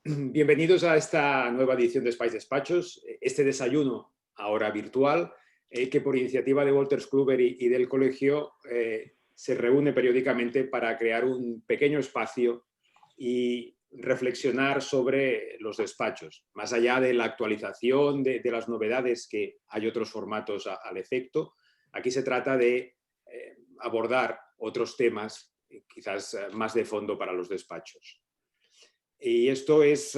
Bienvenidos a esta nueva edición de Spice Despachos, este desayuno ahora virtual, que por iniciativa de Wolters Kluwer y del colegio se reúne periódicamente para crear un pequeño espacio y reflexionar sobre los despachos. Más allá de la actualización de las novedades, que hay otros formatos al efecto, aquí se trata de abordar otros temas quizás más de fondo para los despachos. Y esto es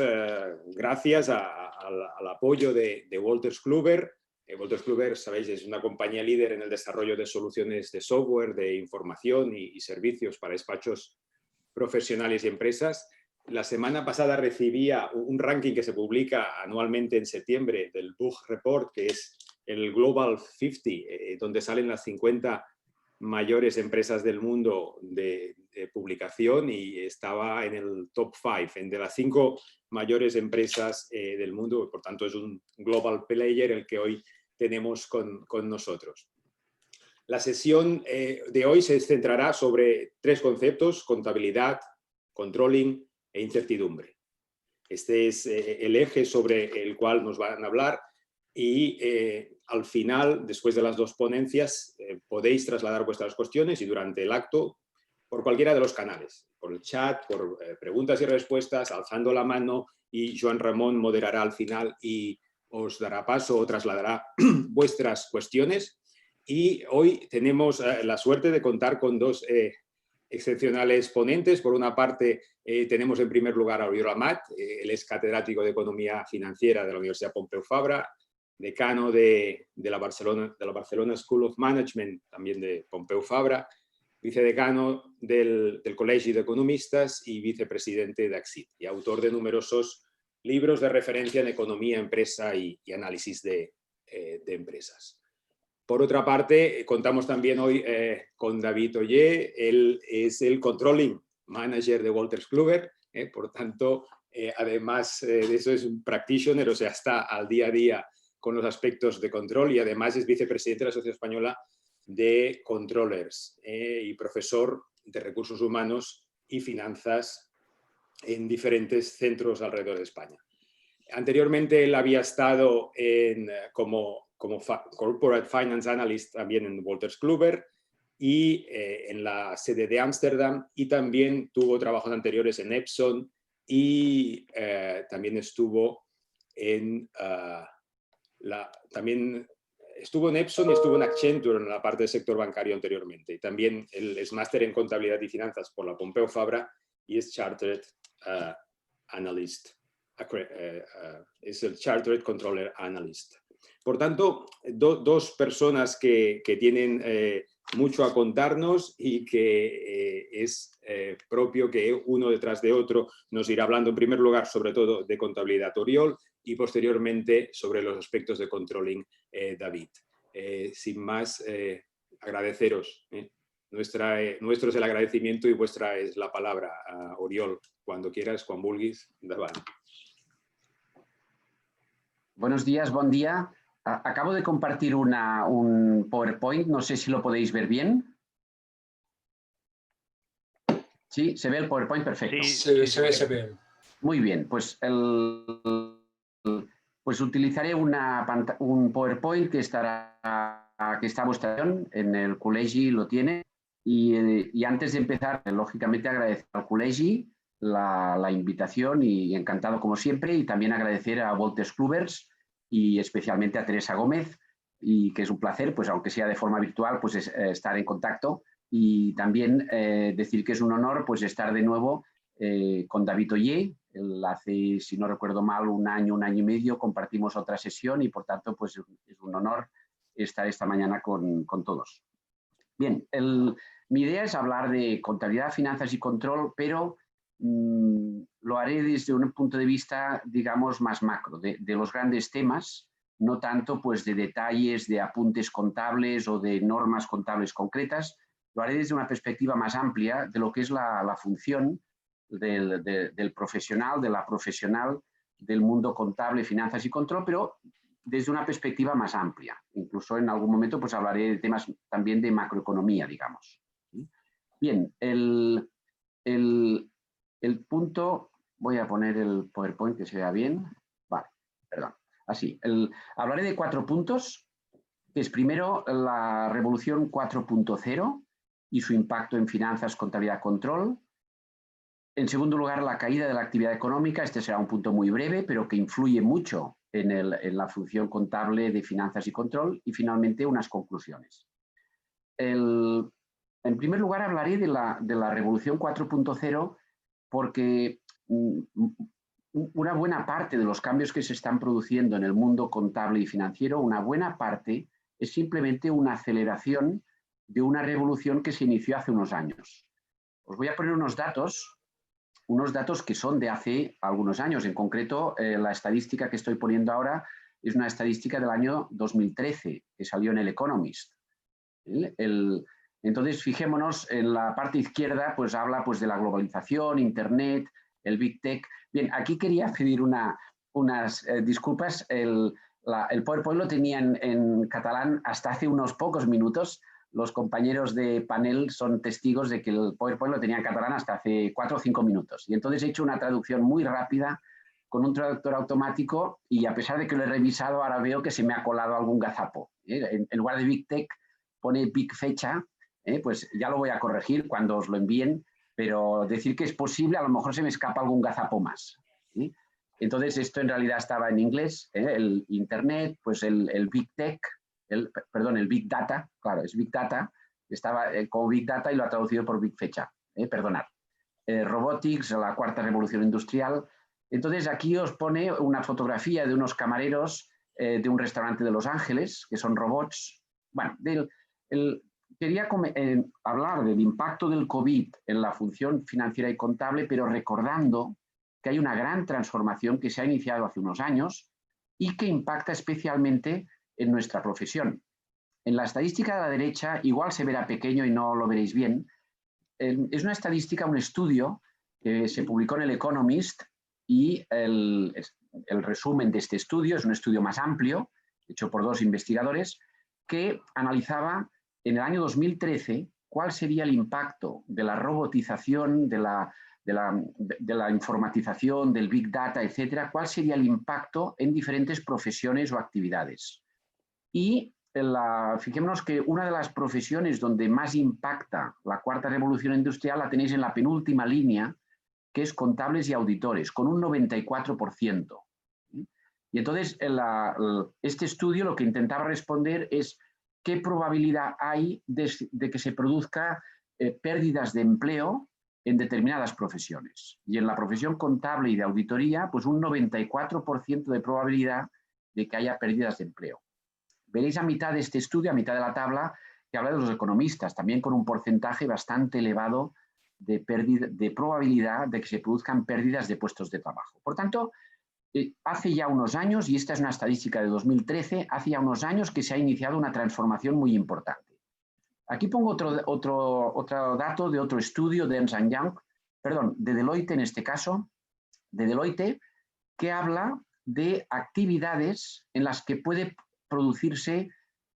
gracias al apoyo de Wolters Kluwer. Wolters Kluwer, sabéis, es una compañía líder en el desarrollo de soluciones de software, de información y servicios para despachos profesionales y empresas. La semana pasada recibía un ranking que se publica anualmente en septiembre del Bug Report, que es el Global 50, donde salen las 50 mayores empresas del mundo de publicación, y estaba en el top 5, de las 5 mayores empresas del mundo. Por tanto, es un global player el que hoy tenemos con nosotros. La sesión de hoy se centrará sobre 3 conceptos: contabilidad, controlling e incertidumbre. Este es el eje sobre el cual nos van a hablar. Y al final, después de las 2 ponencias, podéis trasladar vuestras cuestiones, y durante el acto, por cualquiera de los canales, por el chat, por preguntas y respuestas, alzando la mano, y Joan Ramón moderará al final y os dará paso o trasladará vuestras cuestiones. Y hoy tenemos la suerte de contar con 2 excepcionales ponentes. Por una parte, tenemos en primer lugar a Oriol Amat. Él es catedrático de Economía Financiera de la Universidad Pompeu Fabra, decano de la Barcelona School of Management, también de Pompeu Fabra, vicedecano del Col·legi d'Economistes y vicepresidente de ACSID, y autor de numerosos libros de referencia en economía, empresa y análisis de empresas. Por otra parte, contamos también hoy con David Ollé. Él es el Controlling Manager de Wolters Kluwer, por tanto, además de eso, es un practitioner, o sea, está al día a día con los aspectos de control, y además es vicepresidente de la Asociación Española de Controllers y profesor de recursos humanos y finanzas en diferentes centros alrededor de España. Anteriormente él había estado como Corporate Finance Analyst también en Wolters Kluwer y en la sede de Ámsterdam, y también tuvo trabajos anteriores en Epson, y también estuvo en estuvo en Epson y estuvo en Accenture en la parte del sector bancario anteriormente. Y también él es máster en contabilidad y finanzas por la Pompeu Fabra y es Chartered Analyst. Es el Chartered Controller Analyst. Por tanto, 2 personas que tienen mucho a contarnos, y que es propio que uno detrás de otro nos irá hablando, en primer lugar, sobre todo de contabilidad, Oriol, y posteriormente sobre los aspectos de controlling, David. Sin más, agradeceros. Nuestro es el agradecimiento y vuestra es la palabra. Oriol, cuando quieras, quan vulguis, endavant. Buenos días, buen día. Acabo de compartir un PowerPoint, no sé si lo podéis ver bien. ¿Sí? ¿Se ve el PowerPoint? Perfecto. Sí, se ve. Muy bien, pues utilizaré un PowerPoint que está a vuestra atención. En el col·legi lo tiene, y antes de empezar, lógicamente agradecer al col·legi la invitación, y encantado como siempre, y también agradecer a Wolters Kluwer y especialmente a Teresa Gómez, y que es un placer, pues aunque sea de forma virtual, pues estar en contacto, y también decir que es un honor pues estar de nuevo con David Ollé. Hace, si no recuerdo mal, un año y medio compartimos otra sesión, y por tanto pues es un honor estar esta mañana con todos. Bien, mi idea es hablar de contabilidad, finanzas y control, pero lo haré desde un punto de vista, digamos, más macro, de los grandes temas, no tanto pues de detalles, de apuntes contables o de normas contables concretas. Lo haré desde una perspectiva más amplia de lo que es la función del profesional, de la profesional del mundo contable, finanzas y control, pero desde una perspectiva más amplia. Incluso en algún momento pues hablaré de temas también de macroeconomía, digamos. Bien, el punto voy a poner el PowerPoint que se vea bien. Vale, perdón. Así, hablaré de 4 puntos, que es primero la revolución 4.0 y su impacto en finanzas, contabilidad, control. En segundo lugar, la caída de la actividad económica. Este será un punto muy breve, pero que influye mucho en la función contable de finanzas y control. Y finalmente, unas conclusiones. En primer lugar, hablaré de la revolución 4.0 porque una buena parte de los cambios que se están produciendo en el mundo contable y financiero, una buena parte es simplemente una aceleración de una revolución que se inició hace unos años. Os voy a poner unos datos que son de hace algunos años. En concreto, la estadística que estoy poniendo ahora es una estadística del año 2013, que salió en el Economist. Entonces, fijémonos en la parte izquierda, pues habla pues, de la globalización, Internet, el Big Tech. Bien, aquí quería pedir unas disculpas. El PowerPoint lo tenía en catalán hasta hace unos pocos minutos. Los compañeros de panel son testigos de que el PowerPoint lo tenía en catalán hasta hace 4 o 5 minutos. Y entonces he hecho una traducción muy rápida con un traductor automático y a pesar de que lo he revisado, ahora veo que se me ha colado algún gazapo. En lugar de Big Tech pone Big Fecha, pues ya lo voy a corregir cuando os lo envíen, pero decir que es posible, a lo mejor se me escapa algún gazapo más. ¿Sí? Entonces esto en realidad estaba en inglés, el Internet, pues el Big Tech, el Big Data, claro, es Big Data, estaba como Big Data y lo ha traducido por Big Fecha, perdonad. Robotics, la cuarta revolución industrial. Entonces aquí os pone una fotografía de unos camareros de un restaurante de Los Ángeles, que son robots. Bueno, quería hablar del impacto del COVID en la función financiera y contable, pero recordando que hay una gran transformación que se ha iniciado hace unos años y que impacta especialmente en nuestra profesión. En la estadística de la derecha, igual se verá pequeño y no lo veréis bien, es una estadística, un estudio que se publicó en el Economist y el resumen de este estudio es un estudio más amplio, hecho por 2 investigadores, que analizaba en el año 2013 cuál sería el impacto de la robotización, de la informatización, del Big Data, etcétera, cuál sería el impacto en diferentes profesiones o actividades. Y fijémonos que una de las profesiones donde más impacta la cuarta revolución industrial la tenéis en la penúltima línea, que es contables y auditores, con un 94%. Y entonces este estudio lo que intentaba responder es qué probabilidad hay de que se produzca pérdidas de empleo en determinadas profesiones. Y en la profesión contable y de auditoría, pues un 94% de probabilidad de que haya pérdidas de empleo. Veréis a mitad de este estudio, a mitad de la tabla, que habla de los economistas, también con un porcentaje bastante elevado de probabilidad de que se produzcan pérdidas de puestos de trabajo. Por tanto, hace ya unos años, y esta es una estadística de 2013, hace ya unos años que se ha iniciado una transformación muy importante. Aquí pongo otro dato de otro estudio de Ernst & Young, perdón, de Deloitte en este caso, de Deloitte, que habla de actividades en las que puede producirse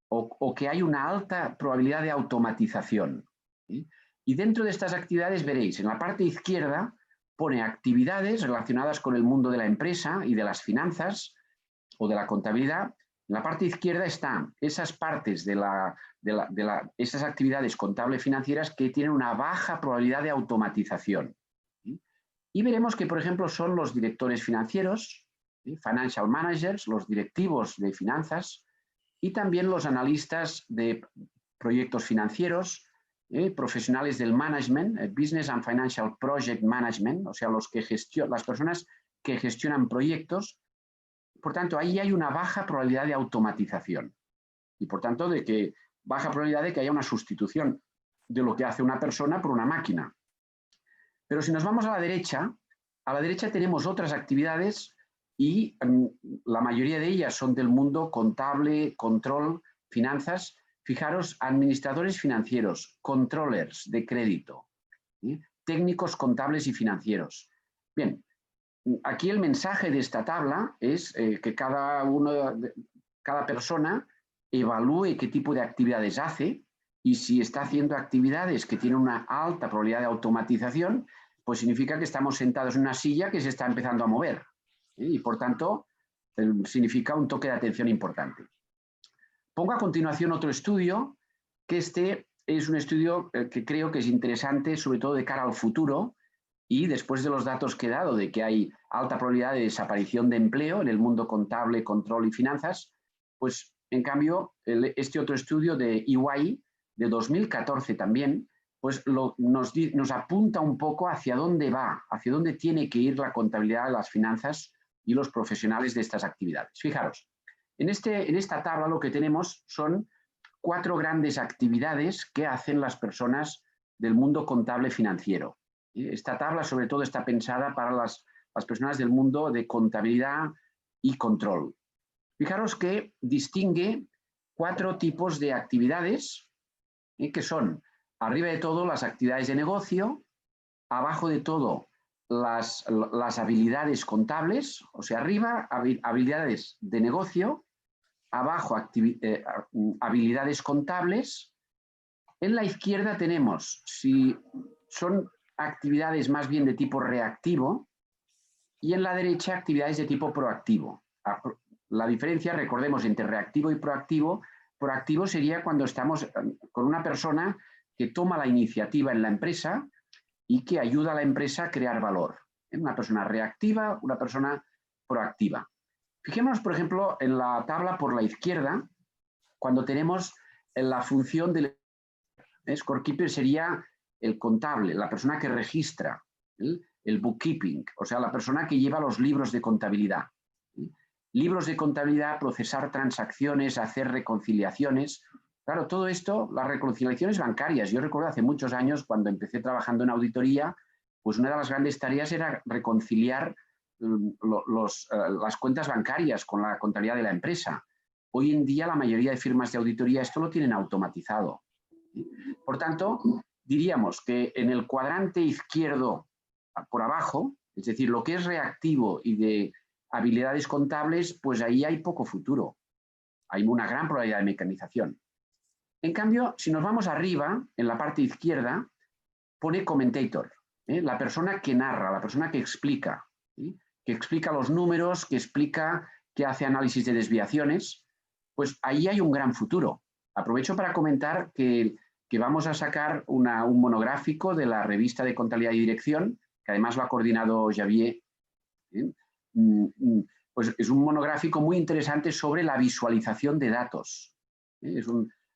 o que hay una alta probabilidad de automatización. ¿Sí? Y dentro de estas actividades veréis, en la parte izquierda pone actividades relacionadas con el mundo de la empresa y de las finanzas o de la contabilidad. En la parte izquierda están esas partes esas actividades contables financieras que tienen una baja probabilidad de automatización. ¿Sí? Y veremos que, por ejemplo, son los directores financieros, ¿sí? Financial managers, los directivos de finanzas y también los analistas de proyectos financieros, profesionales del management, Business and Financial Project Management, o sea, las personas que gestionan proyectos. Por tanto, ahí hay una baja probabilidad de automatización y, por tanto, baja probabilidad de que haya una sustitución de lo que hace una persona por una máquina. Pero si nos vamos a la derecha tenemos otras actividades y la mayoría de ellas son del mundo contable, control, finanzas. Fijaros, administradores financieros, controllers de crédito, ¿sí? Técnicos contables y financieros. Bien, aquí el mensaje de esta tabla es que cada persona evalúe qué tipo de actividades hace y si está haciendo actividades que tienen una alta probabilidad de automatización, pues significa que estamos sentados en una silla que se está empezando a mover. Y por tanto, significa un toque de atención importante. Pongo a continuación otro estudio, que este es un estudio que creo que es interesante, sobre todo de cara al futuro, y después de los datos que he dado de que hay alta probabilidad de desaparición de empleo en el mundo contable, control y finanzas, pues en cambio este otro estudio de EY de 2014 también, pues nos apunta un poco hacia dónde va, hacia dónde tiene que ir la contabilidad, las finanzas y los profesionales de estas actividades. Fijaros, en esta tabla lo que tenemos son 4 grandes actividades que hacen las personas del mundo contable financiero. Esta tabla sobre todo está pensada para las personas del mundo de contabilidad y control. Fijaros que distingue 4 tipos de actividades, que son, arriba de todo, las actividades de negocio, abajo de todo, las habilidades contables, o sea, arriba, habilidades de negocio, abajo, habilidades contables. En la izquierda tenemos, si son actividades más bien de tipo reactivo, y en la derecha actividades de tipo proactivo. La diferencia, recordemos, entre reactivo y proactivo sería cuando estamos con una persona que toma la iniciativa en la empresa y que ayuda a la empresa a crear valor. Una persona reactiva, una persona proactiva. Fijémonos, por ejemplo, en la tabla por la izquierda, cuando tenemos la función del scorekeeper sería el contable, la persona que registra, el bookkeeping, o sea, la persona que lleva los libros de contabilidad. Libros de contabilidad, procesar transacciones, hacer reconciliaciones. Claro, todo esto, las reconciliaciones bancarias. Yo recuerdo hace muchos años, cuando empecé trabajando en auditoría, pues una de las grandes tareas era reconciliar las cuentas bancarias con la contabilidad de la empresa. Hoy en día la mayoría de firmas de auditoría esto lo tienen automatizado. Por tanto, diríamos que en el cuadrante izquierdo por abajo, es decir, lo que es reactivo y de habilidades contables, pues ahí hay poco futuro. Hay una gran probabilidad de mecanización. En cambio, si nos vamos arriba, en la parte izquierda, pone commentator, la persona que narra, la persona que explica los números, que explica, que hace análisis de desviaciones, pues ahí hay un gran futuro. Aprovecho para comentar que vamos a sacar un monográfico de la revista de Contabilidad y Dirección, que además lo ha coordinado Xavier. Pues es un monográfico muy interesante sobre la visualización de datos. Es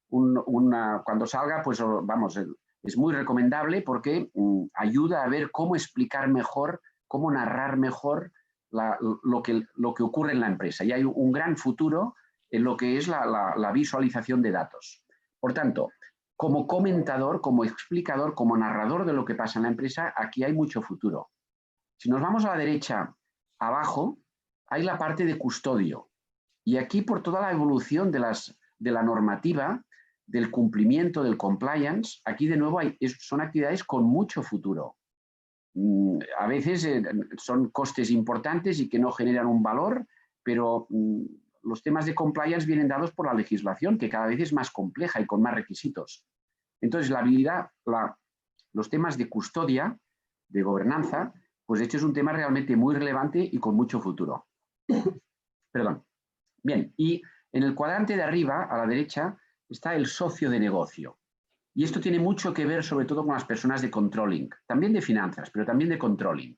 cuando salga, pues vamos, es muy recomendable porque ayuda a ver cómo explicar mejor, cómo narrar mejor lo que ocurre en la empresa. Y hay un gran futuro en lo que es la visualización de datos. Por tanto, como comentador, como explicador, como narrador de lo que pasa en la empresa, aquí hay mucho futuro. Si nos vamos a la derecha, abajo, hay la parte de custodio. Y aquí, por toda la evolución de la normativa, del cumplimiento, del compliance, aquí de nuevo son actividades con mucho futuro. A veces son costes importantes y que no generan un valor, pero los temas de compliance vienen dados por la legislación, que cada vez es más compleja y con más requisitos. Entonces, la habilidad, los temas de custodia, de gobernanza, pues de hecho es un tema realmente muy relevante y con mucho futuro. Perdón. Bien, y en el cuadrante de arriba, a la derecha, está el socio de negocio. Y esto tiene mucho que ver sobre todo con las personas de controlling, también de finanzas, pero también de controlling.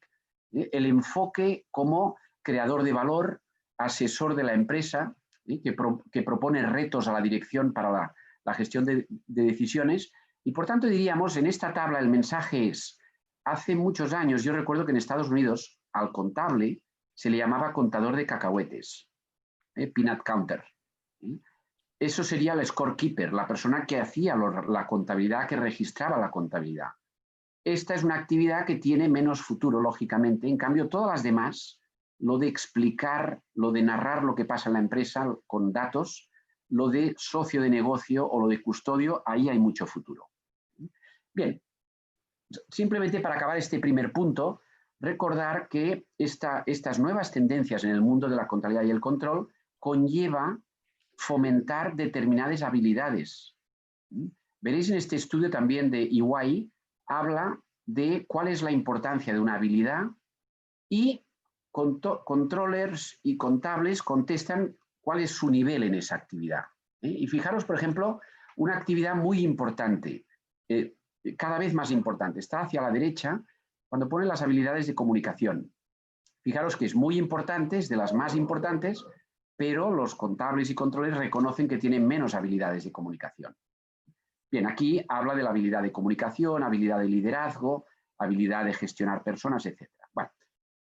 El enfoque como creador de valor, asesor de la empresa, que propone retos a la dirección para la gestión de decisiones. Y por tanto diríamos, en esta tabla el mensaje es, hace muchos años, yo recuerdo que en Estados Unidos al contable se le llamaba contador de cacahuetes, peanut counter. Eso sería el scorekeeper, la persona que hacía la contabilidad, que registraba la contabilidad. Esta es una actividad que tiene menos futuro, lógicamente. En cambio, todas las demás, lo de explicar, lo de narrar lo que pasa en la empresa con datos, lo de socio de negocio o lo de custodio, ahí hay mucho futuro. Bien, simplemente para acabar este primer punto, recordar que estas nuevas tendencias en el mundo de la contabilidad y el control conlleva fomentar determinadas habilidades. Veréis en este estudio también de EY, habla de cuál es la importancia de una habilidad y controllers y contables contestan cuál es su nivel en esa actividad. Y fijaros, por ejemplo, una actividad muy importante, cada vez más importante, está hacia la derecha cuando ponen las habilidades de comunicación. Fijaros que es muy importante, es de las más importantes, pero los contables y controles reconocen que tienen menos habilidades de comunicación. Bien, aquí habla de la habilidad de comunicación, habilidad de liderazgo, habilidad de gestionar personas, etc. Bueno,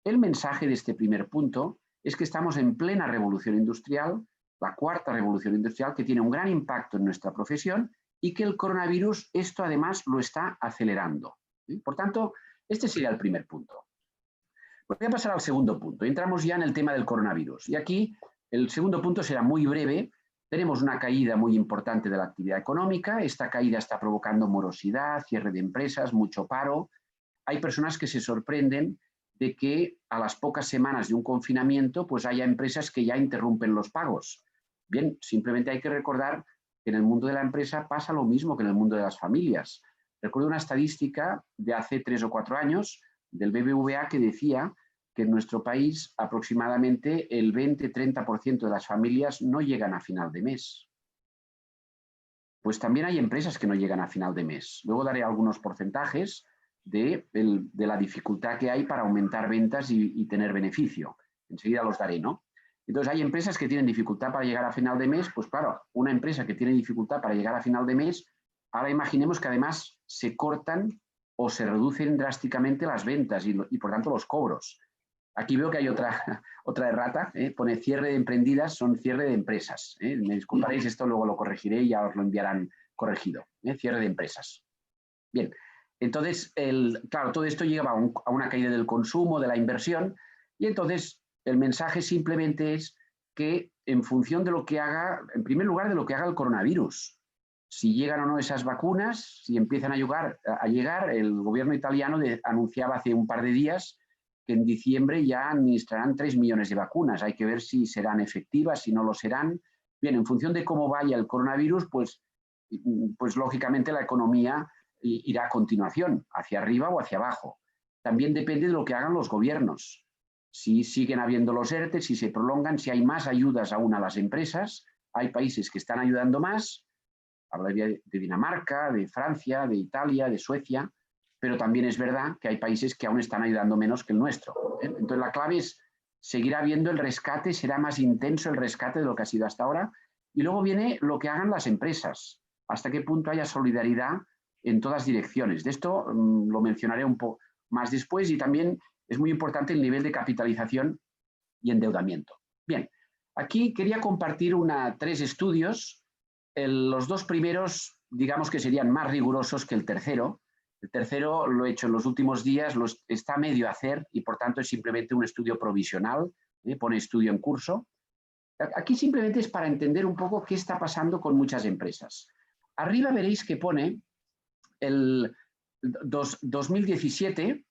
el mensaje de este primer punto es que estamos en plena revolución industrial, la cuarta revolución industrial, que tiene un gran impacto en nuestra profesión y que el coronavirus esto además lo está acelerando. Por tanto, este sería el primer punto. Voy a pasar al segundo punto. Entramos ya en el tema del coronavirus. Y aquí el segundo punto será muy breve. Tenemos una caída muy importante de la actividad económica. Esta caída está provocando morosidad, cierre de empresas, mucho paro. Hay personas que se sorprenden de que a las pocas semanas de un confinamiento pues haya empresas que ya interrumpen los pagos. Bien, simplemente hay que recordar que en el mundo de la empresa pasa lo mismo que en el mundo de las familias. Recuerdo una estadística de hace 3 o 4 años del BBVA que decía que en nuestro país aproximadamente el 20-30% de las familias no llegan a final de mes. Pues también hay empresas que no llegan a final de mes. Luego daré algunos porcentajes de la dificultad que hay para aumentar ventas y tener beneficio. Enseguida los daré, ¿no? Entonces hay empresas que tienen dificultad para llegar a final de mes. Pues claro, una empresa que tiene dificultad para llegar a final de mes, ahora imaginemos que además se cortan o se reducen drásticamente las ventas y por tanto los cobros. Aquí veo que hay otra errata, pone cierre de emprendidas, son cierre de empresas. Me disculparéis, esto luego lo corregiré y ya os lo enviarán corregido. Cierre de empresas. Bien, entonces, claro, todo esto lleva a una caída del consumo, de la inversión, y entonces el mensaje simplemente es que en función de lo que haga, en primer lugar, de lo que haga el coronavirus, si llegan o no esas vacunas, si empiezan a llegar, el gobierno italiano anunciaba hace un par de días que en diciembre ya administrarán 3 millones de vacunas. Hay que ver si serán efectivas, si no lo serán. Bien, en función de cómo vaya el coronavirus, pues lógicamente la economía irá a continuación, hacia arriba o hacia abajo. También depende de lo que hagan los gobiernos. Si siguen habiendo los ERTE, si se prolongan, si hay más ayudas aún a las empresas. Hay países que están ayudando más. Hablaría de Dinamarca, de Francia, de Italia, de Suecia. Pero también es verdad que hay países que aún están ayudando menos que el nuestro. Entonces la clave es, seguirá habiendo el rescate, será más intenso el rescate de lo que ha sido hasta ahora. Y luego viene lo que hagan las empresas, hasta qué punto haya solidaridad en todas direcciones. De esto lo mencionaré un poco más después y también es muy importante el nivel de capitalización y endeudamiento. Bien, aquí quería compartir 3 estudios. Los 2 primeros, digamos que serían más rigurosos que el tercero. El tercero lo he hecho en los últimos días, está a medio hacer y por tanto es simplemente un estudio provisional, pone estudio en curso. Aquí simplemente es para entender un poco qué está pasando con muchas empresas. Arriba veréis que pone el 2017,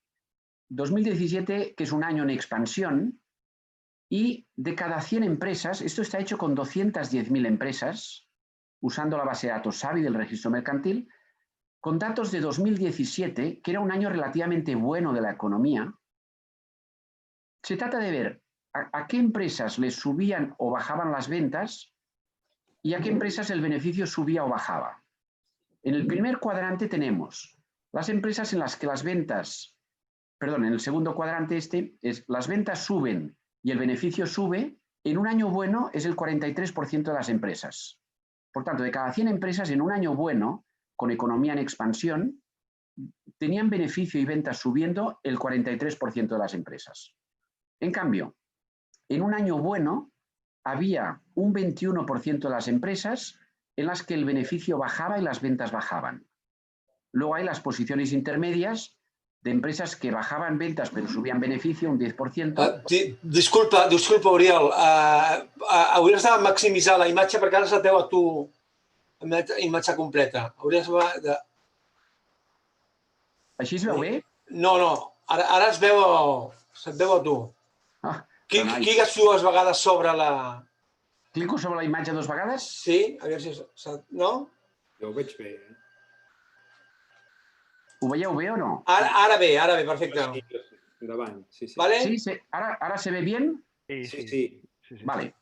que es un año en expansión, y de cada 100 empresas, esto está hecho con 210.000 empresas, usando la base de datos SABI del registro mercantil, con datos de 2017, que era un año relativamente bueno de la economía. Se trata de ver a qué empresas les subían o bajaban las ventas y a qué empresas el beneficio subía o bajaba. En el primer cuadrante tenemos las empresas en las que las ventas, en el segundo cuadrante las ventas suben y el beneficio sube. En un año bueno es el 43% de las empresas. Por tanto, de cada 100 empresas en un año bueno, con economía en expansión, tenían beneficio y ventas subiendo el 43% de las empresas. En cambio, en un año bueno había un 21% de las empresas en las que el beneficio bajaba y las ventas bajaban. Luego hay las posiciones intermedias de empresas que bajaban ventas però subien benefici, un 10%. Disculpa, Oriol, hauries de maximitzar la imatge perquè ara se teu a tu imatge completa. Així es veu bé? No, ara se't veu a tu. Cliques 2 vegades sobre la... Clico sobre la imatge 2 vegades? Sí, a veure si... No? Jo ho veig bé. Ho veieu bé o no? Ara bé, perfecte. Endavant, sí, sí. ¿Vale? Sí, ¿ahora se ve bien? Sí, sí. Vale.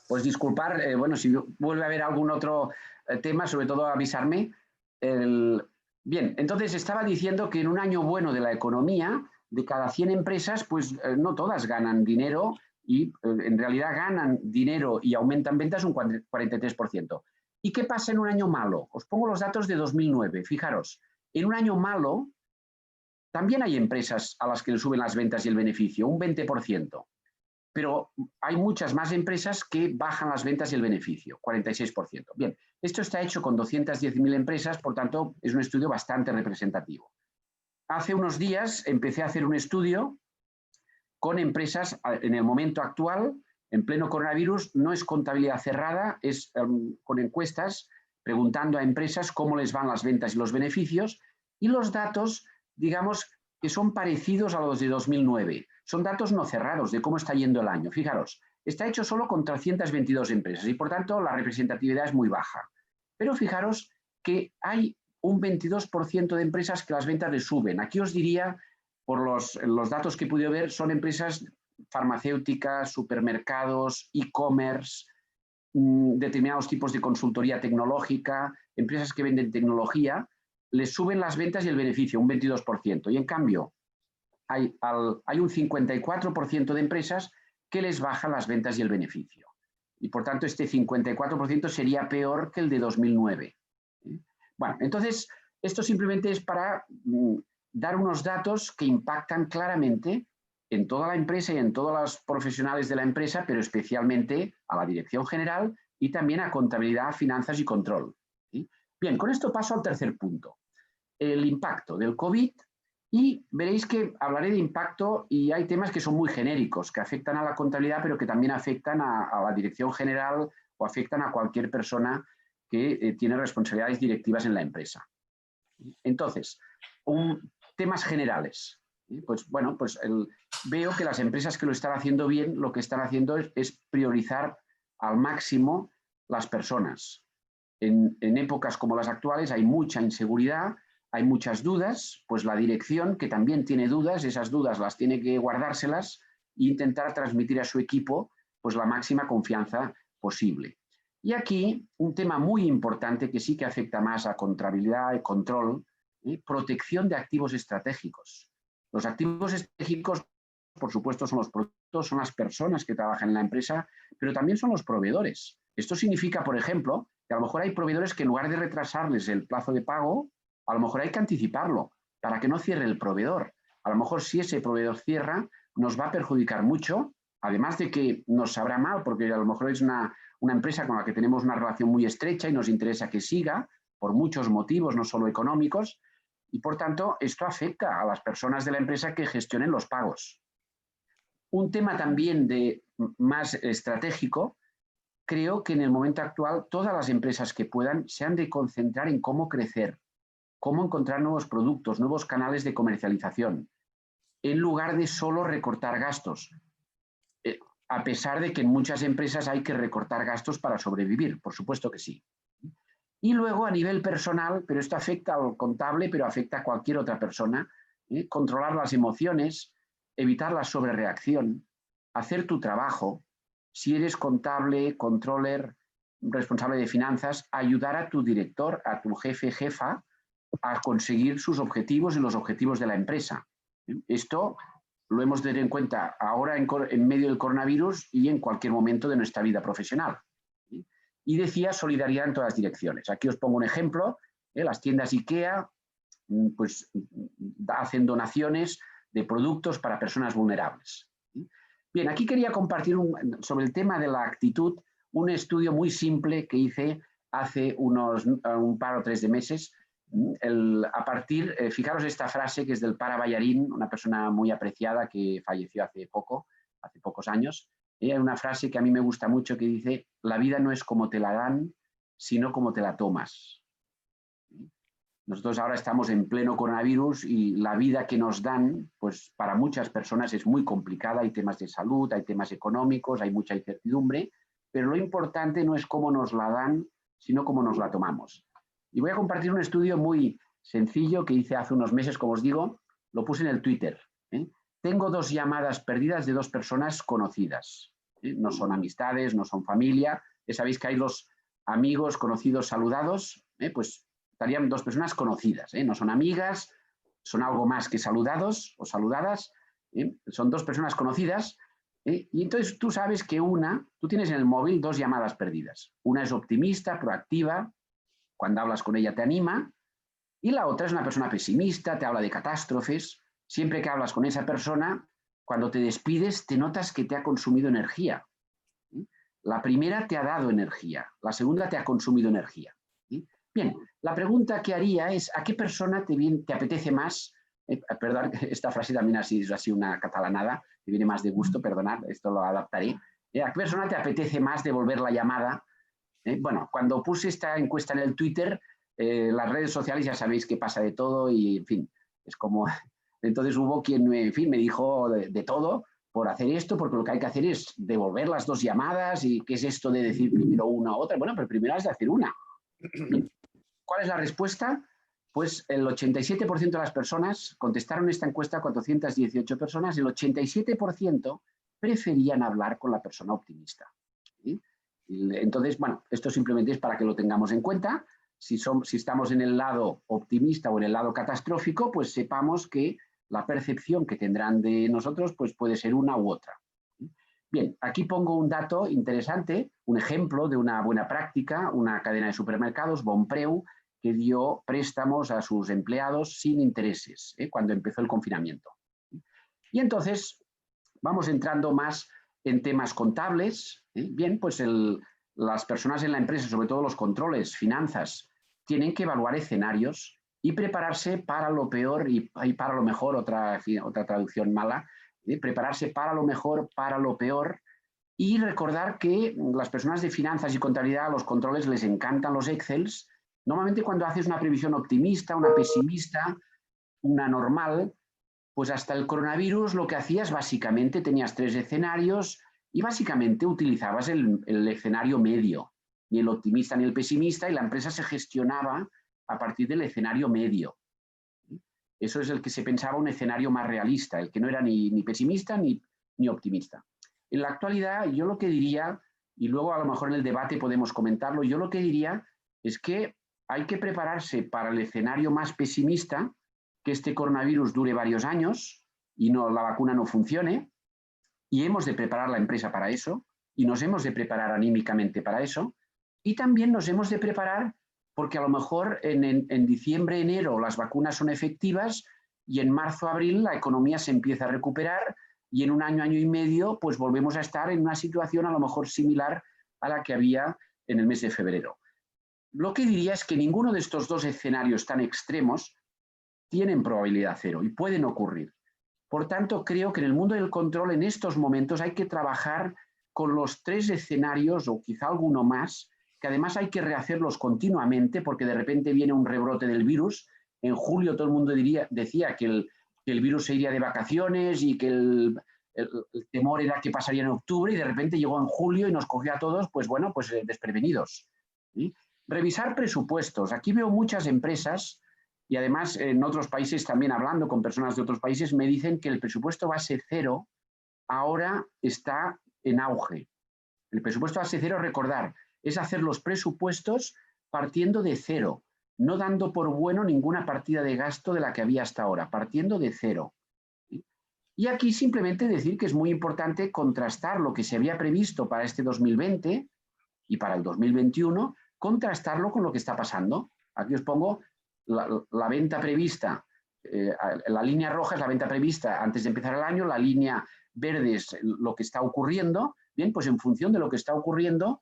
Pues disculpar, bueno, si vuelve a haber algún otro tema, sobre todo avisarme. Bien, entonces estaba diciendo que en un año bueno de la economía, de cada 100 empresas, pues no todas ganan dinero y en realidad ganan dinero y aumentan ventas un 43%. ¿Y qué pasa en un año malo? Os pongo los datos de 2009. Fijaros, en un año malo también hay empresas a las que le suben las ventas y el beneficio, un 20%. Pero hay muchas más empresas que bajan las ventas y el beneficio, 46%. Bien, esto está hecho con 210.000 empresas, por tanto, es un estudio bastante representativo. Hace unos días empecé a hacer un estudio con empresas en el momento actual, en pleno coronavirus, no es contabilidad cerrada, es con encuestas, preguntando a empresas cómo les van las ventas y los beneficios, y los datos, digamos, que son parecidos a los de 2009. Son datos no cerrados de cómo está yendo el año. Fijaros, está hecho solo con 322 empresas y, por tanto, la representatividad es muy baja. Pero fijaros que hay un 22% de empresas que las ventas les suben. Aquí os diría, por los datos que he podido ver, son empresas farmacéuticas, supermercados, e-commerce, determinados tipos de consultoría tecnológica, empresas que venden tecnología, les suben las ventas y el beneficio, un 22%. Y en cambio, hay un 54% de empresas que les bajan las ventas y el beneficio. Y por tanto, este 54% sería peor que el de 2009. Bueno, entonces, esto simplemente es para dar unos datos que impactan claramente en toda la empresa y en todos los profesionales de la empresa, pero especialmente a la dirección general y también a contabilidad, finanzas y control. ¿Sí? Bien, con esto paso al tercer punto, el impacto del COVID, y veréis que hablaré de impacto y hay temas que son muy genéricos, que afectan a la contabilidad, pero que también afectan a la dirección general o afectan a cualquier persona que tiene responsabilidades directivas en la empresa. Entonces, temas generales. Pues bueno, pues veo que las empresas que lo están haciendo bien, lo que están haciendo es priorizar al máximo las personas. En épocas como las actuales hay mucha inseguridad, hay muchas dudas, pues la dirección, que también tiene dudas, esas dudas las tiene que guardárselas e intentar transmitir a su equipo pues la máxima confianza posible. Y aquí un tema muy importante que sí que afecta más a contabilidad y control, protección de activos estratégicos. Los activos estratégicos, por supuesto, son los productos, son las personas que trabajan en la empresa, pero también son los proveedores. Esto significa, por ejemplo, que a lo mejor hay proveedores que en lugar de retrasarles el plazo de pago, a lo mejor hay que anticiparlo para que no cierre el proveedor. A lo mejor si ese proveedor cierra, nos va a perjudicar mucho, además de que nos sabrá mal, porque a lo mejor es una empresa con la que tenemos una relación muy estrecha y nos interesa que siga, por muchos motivos, no solo económicos, y por tanto esto afecta a las personas de la empresa que gestionen los pagos. Un tema también más estratégico, creo que en el momento actual todas las empresas que puedan se han de concentrar en cómo crecer, cómo encontrar nuevos productos, nuevos canales de comercialización, en lugar de solo recortar gastos. A pesar de que en muchas empresas hay que recortar gastos para sobrevivir, por supuesto que sí. Y luego a nivel personal, pero esto afecta al contable, pero afecta a cualquier otra persona, controlar las emociones, evitar la sobrereacción, hacer tu trabajo. Si eres contable, controller, responsable de finanzas, ayudar a tu director, a tu jefe, jefa, a conseguir sus objetivos y los objetivos de la empresa. Esto lo hemos de tener en cuenta ahora en medio del coronavirus y en cualquier momento de nuestra vida profesional. Y decía solidaridad en todas las direcciones. Aquí os pongo un ejemplo. Las tiendas IKEA pues, hacen donaciones de productos para personas vulnerables. Bien, aquí quería compartir sobre el tema de la actitud un estudio muy simple que hice hace un par o tres de meses. Fijaros esta frase que es del Para Ballarín, una persona muy apreciada que falleció hace pocos años. Hay una frase que a mí me gusta mucho que dice: la vida no es como te la dan, sino como te la tomas. Nosotros ahora estamos en pleno coronavirus y la vida que nos dan, pues para muchas personas es muy complicada. Hay temas de salud, hay temas económicos, hay mucha incertidumbre, pero lo importante no es cómo nos la dan, sino cómo nos la tomamos. Y voy a compartir un estudio muy sencillo que hice hace unos meses, como os digo, lo puse en el Twitter. Tengo 2 llamadas perdidas de 2 personas conocidas. No son amistades, no son familia. Ya sabéis que hay los amigos, conocidos, saludados. Pues estarían 2 personas conocidas. No son amigas, son algo más que saludados o saludadas. Son 2 personas conocidas. Y entonces tú sabes que tú tienes en el móvil 2 llamadas perdidas. Una es optimista, proactiva, cuando hablas con ella te anima, y la otra es una persona pesimista, te habla de catástrofes. Siempre que hablas con esa persona, cuando te despides, te notas que te ha consumido energía. La primera te ha dado energía, la segunda te ha consumido energía. Bien, la pregunta que haría es, ¿a qué persona te apetece más? Perdón, esta frase también es así una catalanada, que viene más de gusto, perdonad, esto lo adaptaré. ¿A qué persona te apetece más devolver la llamada? Bueno, cuando puse esta encuesta en el Twitter, las redes sociales ya sabéis que pasa de todo y, en fin, es como... Entonces hubo quien, en fin, me dijo de todo por hacer esto, porque lo que hay que hacer es devolver las 2 llamadas y ¿qué es esto de decir primero una u otra? Bueno, pero primero has de hacer una. ¿Cuál es la respuesta? Pues el 87% de las personas contestaron esta encuesta, 418 personas, el 87% preferían hablar con la persona optimista. Entonces, bueno, esto simplemente es para que lo tengamos en cuenta. Si estamos en el lado optimista o en el lado catastrófico, pues sepamos que la percepción que tendrán de nosotros pues puede ser una u otra. Bien, aquí pongo un dato interesante, un ejemplo de una buena práctica, una cadena de supermercados, Bonpreu, que dio préstamos a sus empleados sin intereses cuando empezó el confinamiento. Y entonces vamos entrando más en temas contables. Bien, pues las personas en la empresa, sobre todo los controles, finanzas, tienen que evaluar escenarios y prepararse para lo peor y para lo mejor, otra traducción mala, prepararse para lo mejor, para lo peor, y recordar que las personas de finanzas y contabilidad, a los controles les encantan los Excels. Normalmente cuando haces una previsión optimista, una pesimista, una normal, pues hasta el coronavirus lo que hacías básicamente, tenías 3 escenarios y básicamente utilizabas el escenario medio, ni el optimista ni el pesimista, y la empresa se gestionaba a partir del escenario medio. Eso es el que se pensaba un escenario más realista, el que no era ni pesimista ni optimista. En la actualidad, yo lo que diría, y luego a lo mejor en el debate podemos comentarlo, yo lo que diría es que hay que prepararse para el escenario más pesimista, que este coronavirus dure varios años y la vacuna no funcione, y hemos de preparar la empresa para eso, y nos hemos de preparar anímicamente para eso, y también nos hemos de preparar porque a lo mejor en diciembre, enero las vacunas son efectivas y en marzo, abril la economía se empieza a recuperar y en un año, año y medio pues volvemos a estar en una situación a lo mejor similar a la que había en el mes de febrero. Lo que diría es que ninguno de estos 2 escenarios tan extremos tienen probabilidad 0 y pueden ocurrir. Por tanto, creo que en el mundo del control en estos momentos hay que trabajar con los 3 escenarios o quizá alguno más, que además hay que rehacerlos continuamente porque de repente viene un rebrote del virus. En julio todo el mundo decía que el virus se iría de vacaciones y que el temor era que pasaría en octubre y de repente llegó en julio y nos cogió a todos, pues bueno, pues desprevenidos. ¿Sí? Revisar presupuestos. Aquí veo muchas empresas y además en otros países también hablando con personas de otros países me dicen que el presupuesto base 0 ahora está en auge. El presupuesto base 0, recordar, es hacer los presupuestos partiendo de 0, no dando por bueno ninguna partida de gasto de la que había hasta ahora, partiendo de 0. Y aquí simplemente decir que es muy importante contrastar lo que se había previsto para este 2020 y para el 2021, contrastarlo con lo que está pasando. Aquí os pongo la venta prevista, la línea roja es la venta prevista antes de empezar el año, la línea verde es lo que está ocurriendo. Bien, pues en función de lo que está ocurriendo,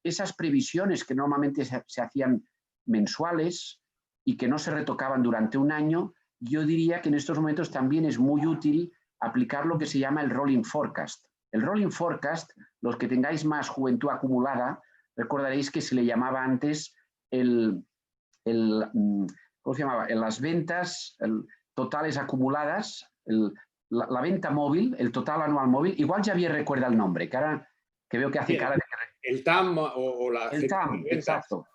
esas previsiones que normalmente se hacían mensuales y que no se retocaban durante un año, yo diría que en estos momentos también es muy útil aplicar lo que se llama el rolling forecast. El rolling forecast, los que tengáis más juventud acumulada, recordaréis que se le llamaba antes ¿cómo se llamaba? En las ventas totales acumuladas, la venta móvil, el total anual móvil. Igual Javier recuerda el nombre, que veo que hace cara de... El TAM o la... El TAM, exacto.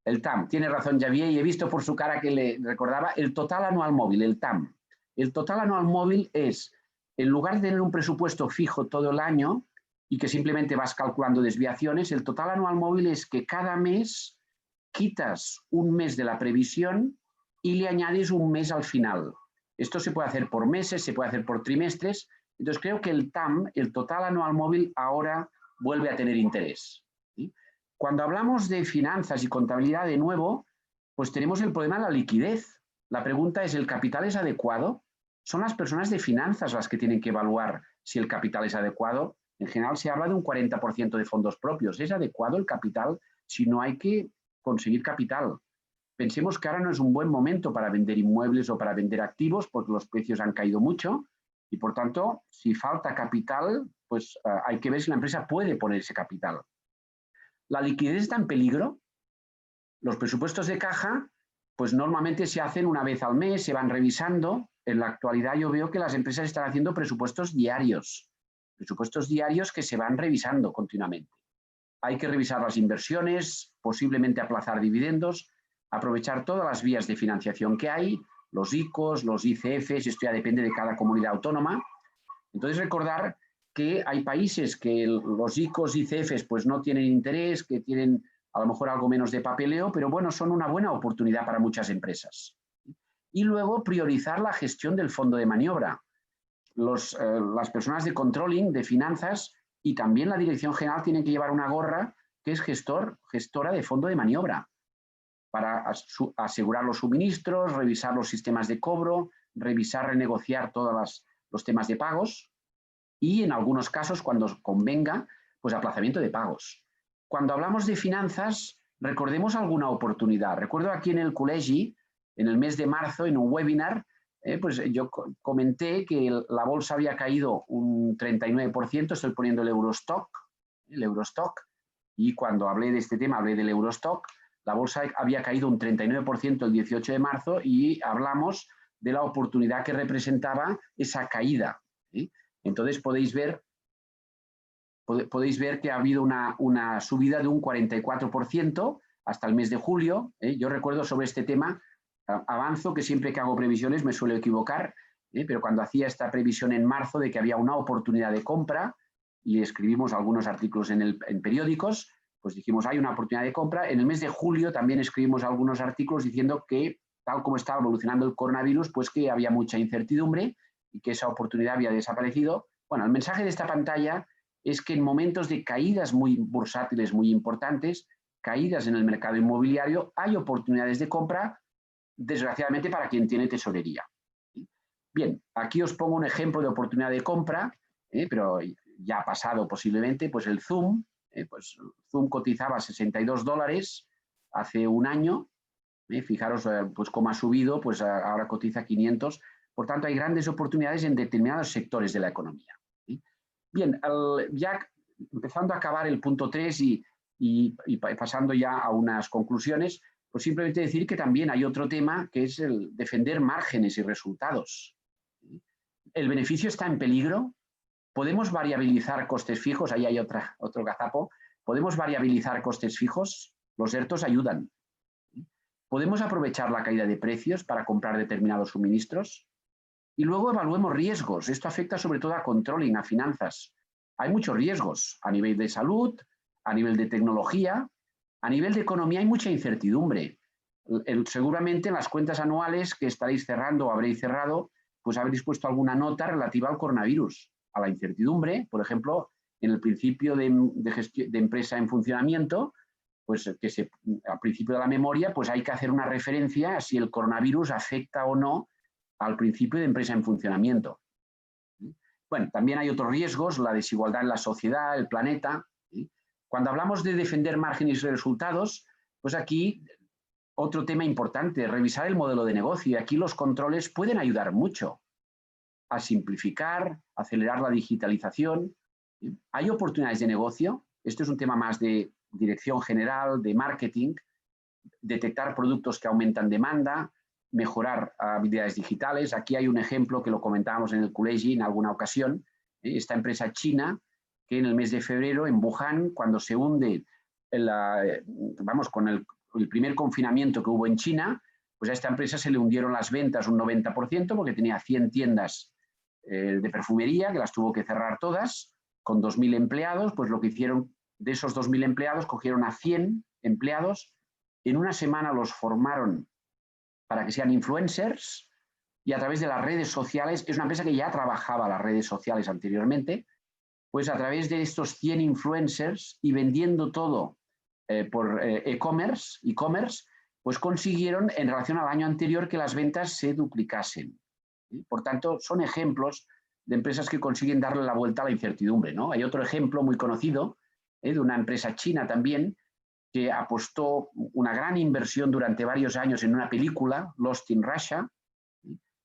El TAM, tiene razón Javier, y he visto por su cara que le recordaba el total anual móvil, el TAM. El total anual móvil es, en lugar de tener un presupuesto fijo todo el año y que simplemente vas calculando desviaciones, el total anual móvil es que cada mes quitas un mes de la previsión y le añades un mes al final. Esto se puede hacer por meses, se puede hacer por trimestres. Entonces creo que el TAM, el total anual móvil, ahora vuelve a tener interés. ¿Sí? Cuando hablamos de finanzas y contabilidad de nuevo, pues tenemos el problema de la liquidez. La pregunta es, ¿el capital es adecuado? Son las personas de finanzas las que tienen que evaluar si el capital es adecuado. En general se habla de un 40% de fondos propios. ¿Es adecuado el capital si no hay que conseguir capital? Pensemos que ahora no es un buen momento para vender inmuebles o para vender activos porque los precios han caído mucho y, por tanto, si falta capital, pues hay que ver si la empresa puede poner ese capital. ¿La liquidez está en peligro? Los presupuestos de caja, pues normalmente se hacen una vez al mes, se van revisando. En la actualidad yo veo que las empresas están haciendo presupuestos diarios que se van revisando continuamente. Hay que revisar las inversiones, posiblemente aplazar dividendos, aprovechar todas las vías de financiación que hay, los ICOs, los ICFs, esto ya depende de cada comunidad autónoma. Entonces recordar que hay países que los ICOs, ICFs pues no tienen interés, que tienen a lo mejor algo menos de papeleo, pero bueno, son una buena oportunidad para muchas empresas. Y luego priorizar la gestión del fondo de maniobra. Las personas de controlling, de finanzas y también la dirección general tienen que llevar una gorra que es gestora de fondo de maniobra para asegurar los suministros, revisar los sistemas de cobro, revisar, renegociar todos los temas de pagos y en algunos casos, cuando convenga, pues aplazamiento de pagos. Cuando hablamos de finanzas, recordemos alguna oportunidad. Recuerdo aquí en el colegio, en el mes de marzo, en un webinar, pues yo comenté que la bolsa había caído un 39%, estoy poniendo el Eurostock, y cuando hablé de este tema, hablé del Eurostock, la bolsa había caído un 39% el 18 de marzo y hablamos de la oportunidad que representaba esa caída. ¿Sí? Entonces podéis ver que ha habido una subida de un 44% hasta el mes de julio. Yo recuerdo sobre este tema, avanzo que siempre que hago previsiones me suelo equivocar, pero cuando hacía esta previsión en marzo de que había una oportunidad de compra y escribimos algunos artículos en periódicos, pues dijimos hay una oportunidad de compra. En el mes de julio también escribimos algunos artículos diciendo que tal como estaba evolucionando el coronavirus, pues que había mucha incertidumbre y que esa oportunidad había desaparecido. Bueno, el mensaje de esta pantalla es que en momentos de caídas muy bursátiles, muy importantes, caídas en el mercado inmobiliario, hay oportunidades de compra, desgraciadamente para quien tiene tesorería. Bien, aquí os pongo un ejemplo de oportunidad de compra, pero ya ha pasado posiblemente, pues el Zoom, pues Zoom cotizaba $62 hace un año, fijaros pues cómo ha subido, pues ahora cotiza 500, por tanto hay grandes oportunidades en determinados sectores de la economía. Bien, ya empezando a acabar el punto 3 y pasando ya a unas conclusiones, pues simplemente decir que también hay otro tema que es el defender márgenes y resultados. ¿El beneficio está en peligro? ¿Podemos variabilizar costes fijos? Ahí hay otro gazapo. ¿Podemos variabilizar costes fijos? Los ERTOs ayudan. ¿Podemos aprovechar la caída de precios para comprar determinados suministros? Y luego evaluemos riesgos. Esto afecta sobre todo a controlling, a finanzas. Hay muchos riesgos a nivel de salud, a nivel de tecnología, a nivel de economía hay mucha incertidumbre. Seguramente en las cuentas anuales que estaréis cerrando o habréis cerrado, pues habréis puesto alguna nota relativa al coronavirus, a la incertidumbre, por ejemplo, en el principio de empresa en funcionamiento, pues al principio de la memoria, pues hay que hacer una referencia a si el coronavirus afecta o no al principio de empresa en funcionamiento. Bueno, también hay otros riesgos, la desigualdad en la sociedad, el planeta. Cuando hablamos de defender márgenes y resultados, pues aquí otro tema importante, revisar el modelo de negocio. Y aquí los controles pueden ayudar mucho a simplificar, acelerar la digitalización. Hay oportunidades de negocio. Esto es un tema más de dirección general, de marketing, detectar productos que aumentan demanda, mejorar habilidades digitales. Aquí hay un ejemplo que lo comentábamos en el colegio en alguna ocasión. Esta empresa china que en el mes de febrero en Wuhan, cuando se hunde con el primer confinamiento que hubo en China, pues a esta empresa se le hundieron las ventas un 90% porque tenía 100 tiendas de perfumería que las tuvo que cerrar todas, con 2.000 empleados. Pues lo que hicieron, de esos 2.000 empleados, cogieron a 100 empleados, en una semana los formaron para que sean influencers y a través de las redes sociales, es una empresa que ya trabajaba las redes sociales anteriormente, pues a través de estos 100 influencers y vendiendo todo por e-commerce, pues consiguieron en relación al año anterior que las ventas se duplicasen. Por tanto, son ejemplos de empresas que consiguen darle la vuelta a la incertidumbre, ¿no? Hay otro ejemplo muy conocido de una empresa china también que apostó una gran inversión durante varios años en una película, Lost in Russia,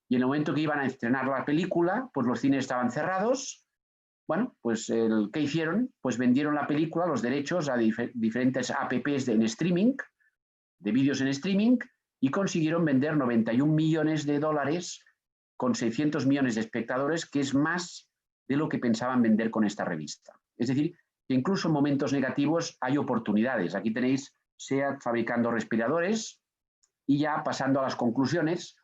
y en el momento que iban a estrenar la película, pues los cines estaban cerrados. Bueno, pues ¿qué hicieron? Pues vendieron la película, los derechos a diferentes apps en streaming, de vídeos en streaming, y consiguieron vender 91 millones de dólares con 600 millones de espectadores, que es más de lo que pensaban vender con esta revista. Es decir, que incluso en momentos negativos hay oportunidades. Aquí tenéis SEAT fabricando respiradores y ya pasando a las conclusiones,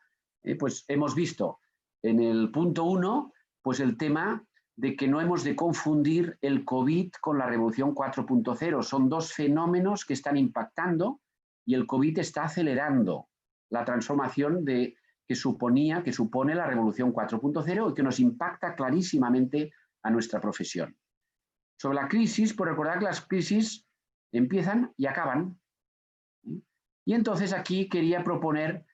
pues hemos visto en el punto 1 pues el tema de que no hemos de confundir el COVID con la revolución 4.0. Son dos fenómenos que están impactando y el COVID está acelerando la transformación que supone la revolución 4.0 y que nos impacta clarísimamente a nuestra profesión. Sobre la crisis, pues recordar que las crisis empiezan y acaban. Y entonces aquí quería proponer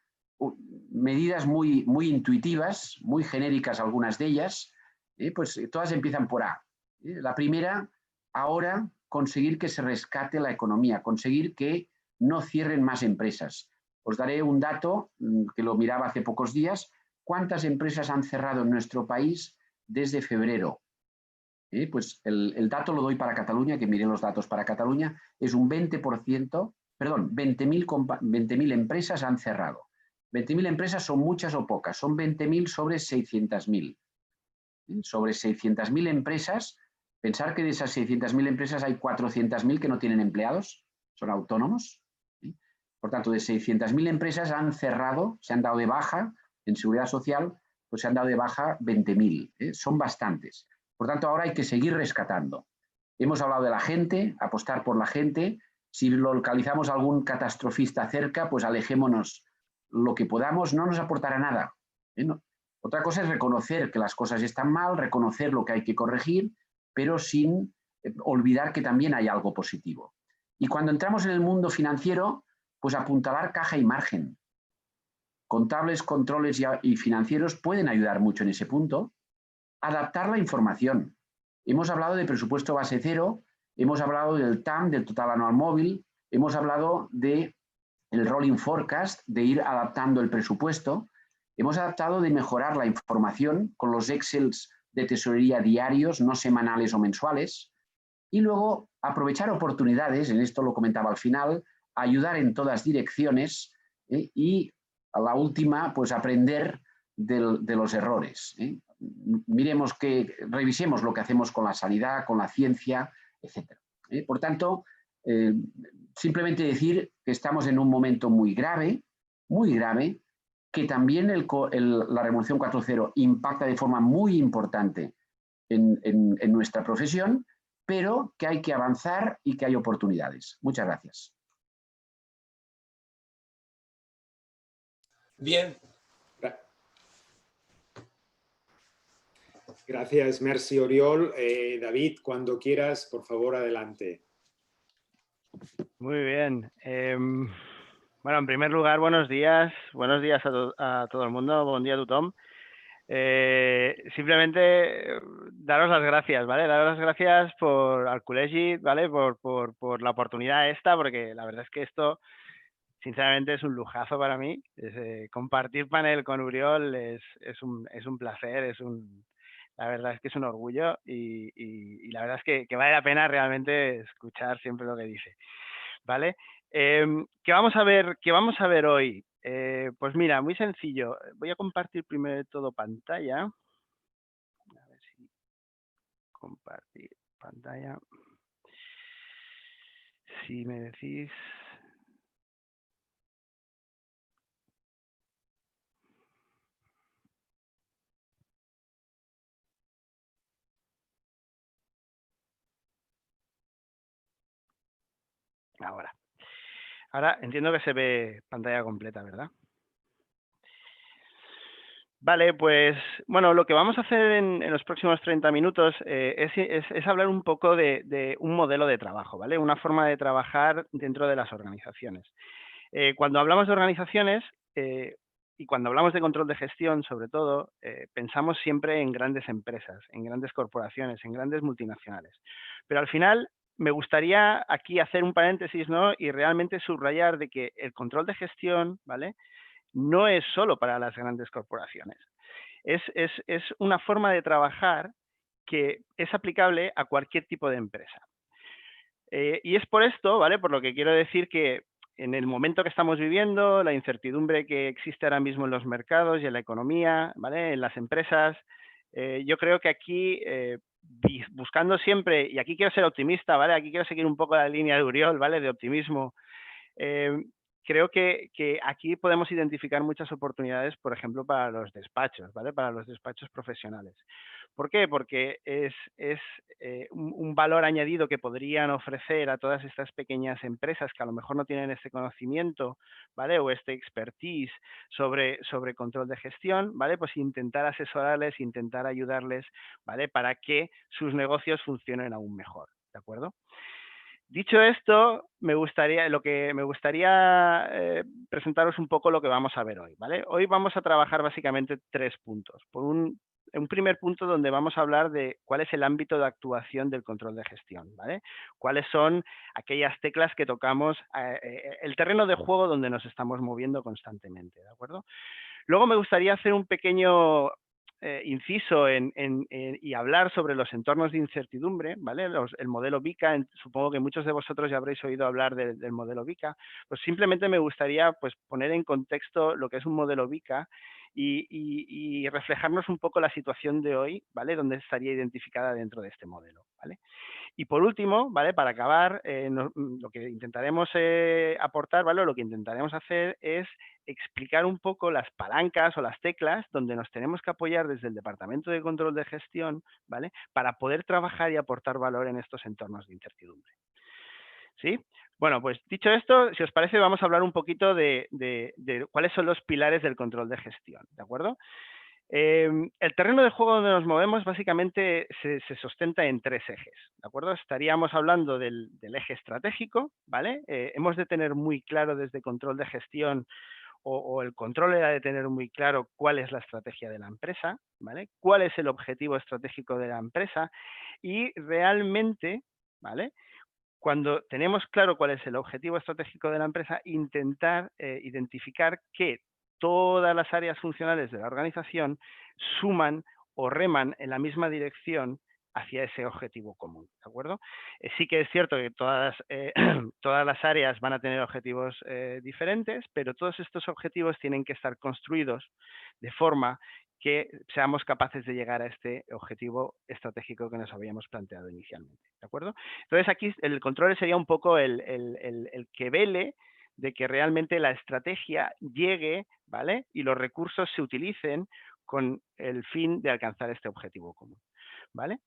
medidas muy intuitivas, muy genéricas algunas de ellas, pues todas empiezan por A. La primera, ahora conseguir que se rescate la economía, conseguir que no cierren más empresas. Os daré un dato que lo miraba hace pocos días. ¿Cuántas empresas han cerrado en nuestro país desde febrero? Pues el dato lo doy para Cataluña, que miré los datos para Cataluña, es un 20%, perdón, 20.000 empresas han cerrado. 20.000 empresas son muchas o pocas, son 20.000 sobre 600.000. Sobre 600.000 empresas, pensar que de esas 600.000 empresas hay 400.000 que no tienen empleados, son autónomos. Por tanto, de 600.000 empresas han cerrado, se han dado de baja en seguridad social, pues se han dado de baja 20.000. Son bastantes. Por tanto, ahora hay que seguir rescatando. Hemos hablado de la gente, apostar por la gente. Si localizamos algún catastrofista cerca, pues alejémonos lo que podamos, no nos aportará nada. No. Otra cosa es reconocer que las cosas están mal, reconocer lo que hay que corregir, pero sin olvidar que también hay algo positivo. Y cuando entramos en el mundo financiero, pues apuntalar caja y margen. Contables, controles y financieros pueden ayudar mucho en ese punto. Adaptar la información. Hemos hablado de presupuesto base cero, hemos hablado del TAM, del total anual móvil, hemos hablado del rolling forecast, de ir adaptando el presupuesto, hemos adaptado de mejorar la información con los Excels de tesorería diarios, no semanales o mensuales, y luego aprovechar oportunidades, en esto lo comentaba al final, ayudar en todas direcciones y a la última, pues aprender de los errores. Revisemos lo que hacemos con la sanidad, con la ciencia, etc. Por tanto, simplemente decir que estamos en un momento muy grave, que también la Revolución 4.0 impacta de forma muy importante en nuestra profesión, pero que hay que avanzar y que hay oportunidades. Muchas gracias. Bien. Gracias, merci, Oriol. David, cuando quieras, por favor, adelante. Muy bien. Bueno, en primer lugar, buenos días a todo el mundo, buen día a tothom. Simplemente daros las gracias, ¿vale? Daros las gracias al col·legi, ¿vale? Por la oportunidad esta, porque la verdad es que esto, sinceramente, es un lujazo para mí. Compartir panel con Oriol es un placer, la verdad es que es un orgullo y la verdad es que vale la pena realmente escuchar siempre lo que dice, ¿vale? ¿Qué vamos a ver hoy? Pues mira, muy sencillo. Voy a compartir primero de todo pantalla. A ver si compartir pantalla. Si me decís... ahora. Ahora entiendo que se ve pantalla completa, ¿verdad? Vale, pues bueno, lo que vamos a hacer en los próximos 30 minutos es hablar un poco de un modelo de trabajo, ¿vale? Una forma de trabajar dentro de las organizaciones. Cuando hablamos de organizaciones y cuando hablamos de control de gestión, sobre todo, pensamos siempre en grandes empresas, en grandes corporaciones, en grandes multinacionales. Pero al final me gustaría aquí hacer un paréntesis, ¿no? Y realmente subrayar de que el control de gestión, ¿vale? No es solo para las grandes corporaciones. Es una forma de trabajar que es aplicable a cualquier tipo de empresa. Y es por esto, ¿vale? Por lo que quiero decir que en el momento que estamos viviendo, la incertidumbre que existe ahora mismo en los mercados y en la economía, ¿vale? En las empresas, yo creo que aquí, buscando siempre, y aquí quiero ser optimista, ¿vale? Aquí quiero seguir un poco la línea de Uriol, ¿vale? De optimismo. Eh, creo que aquí podemos identificar muchas oportunidades, por ejemplo, para los despachos, ¿vale? Para los despachos profesionales. ¿Por qué? Porque es un valor añadido que podrían ofrecer a todas estas pequeñas empresas que a lo mejor no tienen este conocimiento, ¿vale? O este expertise sobre control de gestión, ¿vale? Pues intentar asesorarles, intentar ayudarles, ¿vale? Para que sus negocios funcionen aún mejor, ¿de acuerdo? Dicho esto, me gustaría presentaros un poco lo que vamos a ver hoy, ¿vale? Hoy vamos a trabajar básicamente 3 puntos. Por un primer punto donde vamos a hablar de cuál es el ámbito de actuación del control de gestión, ¿vale? Cuáles son aquellas teclas que tocamos, el terreno de juego donde nos estamos moviendo constantemente, ¿de acuerdo? Luego me gustaría hacer un pequeño inciso y hablar sobre los entornos de incertidumbre, ¿vale? El modelo VICA, supongo que muchos de vosotros ya habréis oído hablar del modelo VICA, pues simplemente me gustaría pues, poner en contexto lo que es un modelo VICA y reflejarnos un poco la situación de hoy, ¿vale? Donde estaría identificada dentro de este modelo, ¿vale? Y por último, ¿vale? Para acabar, lo que intentaremos aportar, ¿vale? Lo que intentaremos hacer es explicar un poco las palancas o las teclas donde nos tenemos que apoyar desde el Departamento de Control de Gestión, ¿vale? Para poder trabajar y aportar valor en estos entornos de incertidumbre. ¿Sí? Bueno, pues dicho esto, si os parece, vamos a hablar un poquito de cuáles son los pilares del control de gestión, ¿de acuerdo? El terreno de juego donde nos movemos básicamente se sustenta en 3 ejes, ¿de acuerdo? Estaríamos hablando del eje estratégico, ¿vale? Hemos de tener muy claro desde control de gestión o el control era de tener muy claro cuál es la estrategia de la empresa, ¿vale? Cuál es el objetivo estratégico de la empresa y realmente, ¿vale? Cuando tenemos claro cuál es el objetivo estratégico de la empresa, intentar identificar que todas las áreas funcionales de la organización suman o reman en la misma dirección hacia ese objetivo común, ¿de acuerdo? Sí que es cierto que todas las áreas van a tener objetivos diferentes, pero todos estos objetivos tienen que estar construidos de forma que seamos capaces de llegar a este objetivo estratégico que nos habíamos planteado inicialmente, ¿de acuerdo? Entonces aquí el control sería un poco el que vele de que realmente la estrategia llegue, ¿vale? Y los recursos se utilicen con el fin de alcanzar este objetivo común, ¿vale?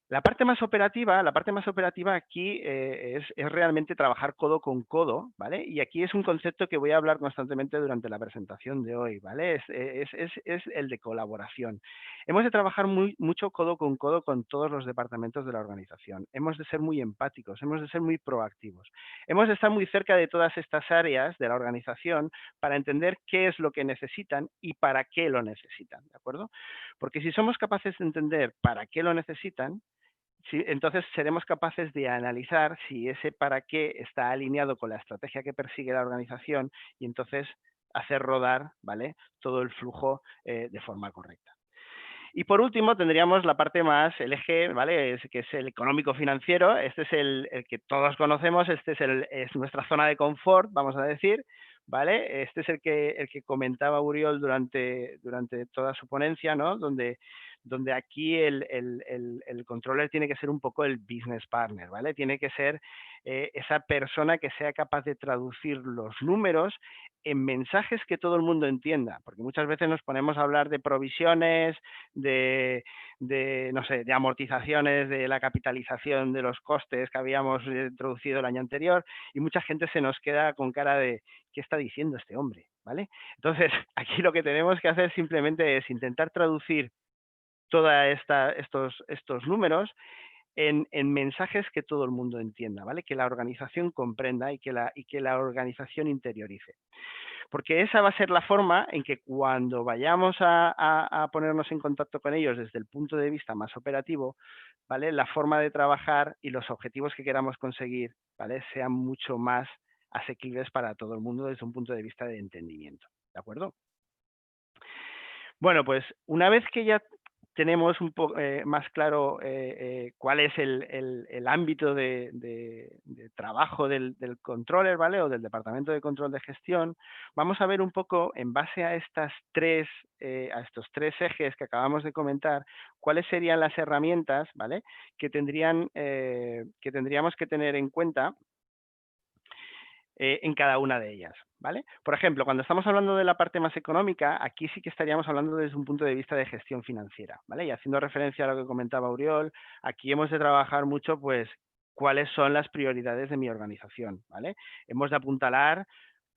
La parte más operativa aquí es realmente trabajar codo con codo, ¿vale? Y aquí es un concepto que voy a hablar constantemente durante la presentación de hoy, ¿vale? Es el de colaboración. Hemos de trabajar mucho codo con todos los departamentos de la organización. Hemos de ser muy empáticos, hemos de ser muy proactivos. Hemos de estar muy cerca de todas estas áreas de la organización para entender qué es lo que necesitan y para qué lo necesitan, ¿de acuerdo? Porque si somos capaces de entender para qué lo necesitan, sí, entonces seremos capaces de analizar si ese para qué está alineado con la estrategia que persigue la organización y entonces hacer rodar, ¿vale? Todo el flujo de forma correcta. Y por último tendríamos la parte más, el eje, ¿vale? Que es el económico-financiero. Este es el que todos conocemos, este es nuestra zona de confort, vamos a decir, ¿vale? Este es el que comentaba Uriol durante toda su ponencia, ¿no? Donde donde aquí el controller tiene que ser un poco el business partner, ¿vale? Tiene que ser esa persona que sea capaz de traducir los números en mensajes que todo el mundo entienda, porque muchas veces nos ponemos a hablar de provisiones, no sé, de amortizaciones, de la capitalización de los costes que habíamos introducido el año anterior, y mucha gente se nos queda con cara de ¿qué está diciendo este hombre? ¿Vale? Entonces, aquí lo que tenemos que hacer simplemente es intentar traducir todos estos números en mensajes que todo el mundo entienda, ¿vale? Que la organización comprenda y que la organización interiorice. Porque esa va a ser la forma en que cuando vayamos a ponernos en contacto con ellos desde el punto de vista más operativo, ¿vale? La forma de trabajar y los objetivos que queramos conseguir, ¿vale? Sean mucho más asequibles para todo el mundo desde un punto de vista de entendimiento, ¿de acuerdo? Bueno, pues una vez que ya tenemos un poco más claro cuál es el ámbito de trabajo del controller, ¿vale? O del departamento de control de gestión, vamos a ver un poco en base a estos tres ejes que acabamos de comentar, cuáles serían las herramientas, ¿vale? Que tendríamos que tener en cuenta en cada una de ellas, ¿vale? Por ejemplo, cuando estamos hablando de la parte más económica, aquí sí que estaríamos hablando desde un punto de vista de gestión financiera, ¿vale? Y haciendo referencia a lo que comentaba Oriol, aquí hemos de trabajar mucho, pues, cuáles son las prioridades de mi organización, ¿vale? Hemos de apuntalar,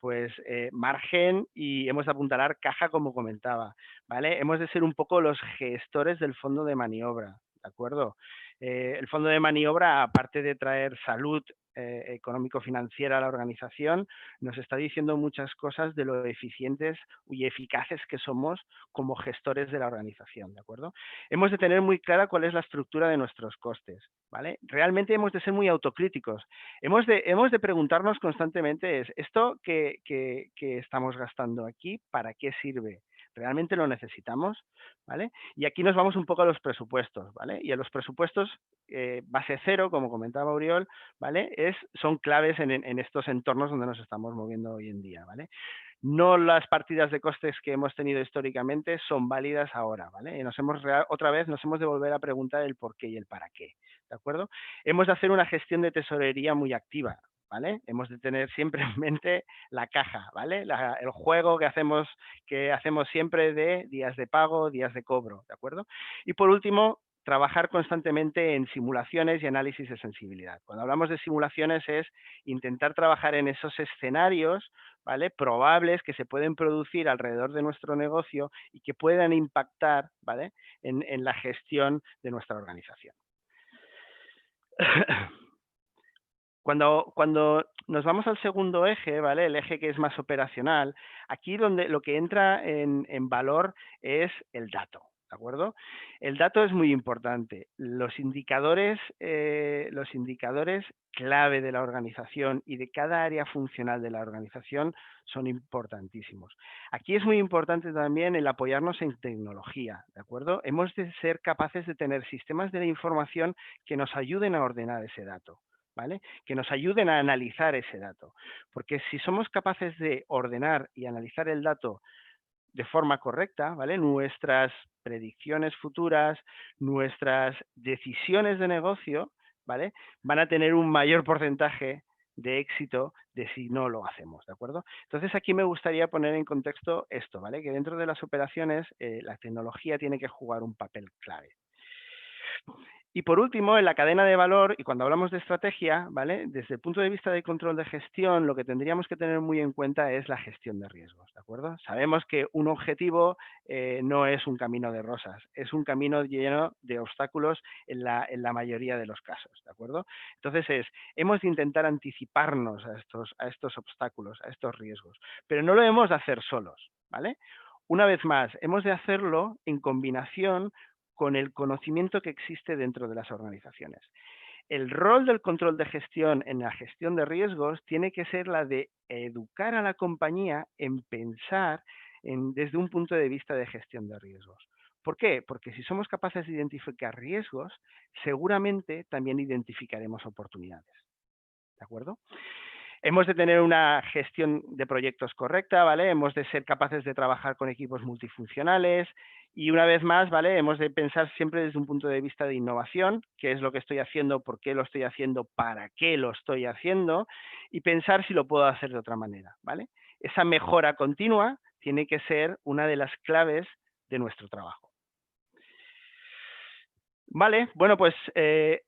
pues, margen y hemos de apuntalar caja, como comentaba, ¿vale? Hemos de ser un poco los gestores del fondo de maniobra, ¿de acuerdo? El fondo de maniobra, aparte de traer salud económico-financiera a la organización, nos está diciendo muchas cosas de lo eficientes y eficaces que somos como gestores de la organización, ¿de acuerdo? Hemos de tener muy clara cuál es la estructura de nuestros costes, ¿vale? Realmente hemos de ser muy autocríticos. Hemos de preguntarnos constantemente, ¿esto que estamos gastando aquí, para qué sirve? ¿Realmente lo necesitamos? ¿Vale? Y aquí nos vamos un poco a los presupuestos, ¿vale? Y a los presupuestos base cero, como comentaba Oriol, ¿vale? Son claves en estos entornos donde nos estamos moviendo hoy en día, ¿vale? No las partidas de costes que hemos tenido históricamente son válidas ahora, ¿vale? Y otra vez nos hemos de volver a preguntar el por qué y el para qué, ¿de acuerdo? Hemos de hacer una gestión de tesorería muy activa, ¿vale? Hemos de tener siempre en mente la caja, ¿vale? El juego que hacemos siempre de días de pago, días de cobro, ¿de acuerdo? Y por último, trabajar constantemente en simulaciones y análisis de sensibilidad. Cuando hablamos de simulaciones es intentar trabajar en esos escenarios, ¿vale? Probables que se pueden producir alrededor de nuestro negocio y que puedan impactar, ¿vale? en la gestión de nuestra organización. Cuando nos vamos al segundo eje, ¿vale? El eje que es más operacional, aquí donde lo que entra en valor es el dato, ¿de acuerdo? El dato es muy importante. Los indicadores clave de la organización y de cada área funcional de la organización son importantísimos. Aquí es muy importante también el apoyarnos en tecnología, ¿de acuerdo? Hemos de ser capaces de tener sistemas de información que nos ayuden a ordenar ese dato, ¿vale? Que nos ayuden a analizar ese dato. Porque si somos capaces de ordenar y analizar el dato de forma correcta, ¿vale? Nuestras predicciones futuras, nuestras decisiones de negocio, ¿vale? Van a tener un mayor porcentaje de éxito de si no lo hacemos, ¿de acuerdo? Entonces aquí me gustaría poner en contexto esto, ¿vale? Que dentro de las operaciones la tecnología tiene que jugar un papel clave. Y por último, en la cadena de valor, y cuando hablamos de estrategia, ¿vale? Desde el punto de vista de control de gestión, lo que tendríamos que tener muy en cuenta es la gestión de riesgos, ¿de acuerdo? Sabemos que un objetivo no es un camino de rosas, es un camino lleno de obstáculos en la mayoría de los casos, ¿de acuerdo? Entonces hemos de intentar anticiparnos a estos obstáculos, a estos riesgos, pero no lo hemos de hacer solos, ¿vale? Una vez más, hemos de hacerlo en combinación con el conocimiento que existe dentro de las organizaciones. El rol del control de gestión en la gestión de riesgos tiene que ser la de educar a la compañía en pensar desde un punto de vista de gestión de riesgos. ¿Por qué? Porque si somos capaces de identificar riesgos, seguramente también identificaremos oportunidades. ¿De acuerdo? Hemos de tener una gestión de proyectos correcta, ¿vale? Hemos de ser capaces de trabajar con equipos multifuncionales Y una vez más, ¿vale? Hemos de pensar siempre desde un punto de vista de innovación, qué es lo que estoy haciendo, por qué lo estoy haciendo, para qué lo estoy haciendo, y pensar si lo puedo hacer de otra manera, ¿vale? Esa mejora continua tiene que ser una de las claves de nuestro trabajo. Vale, bueno, pues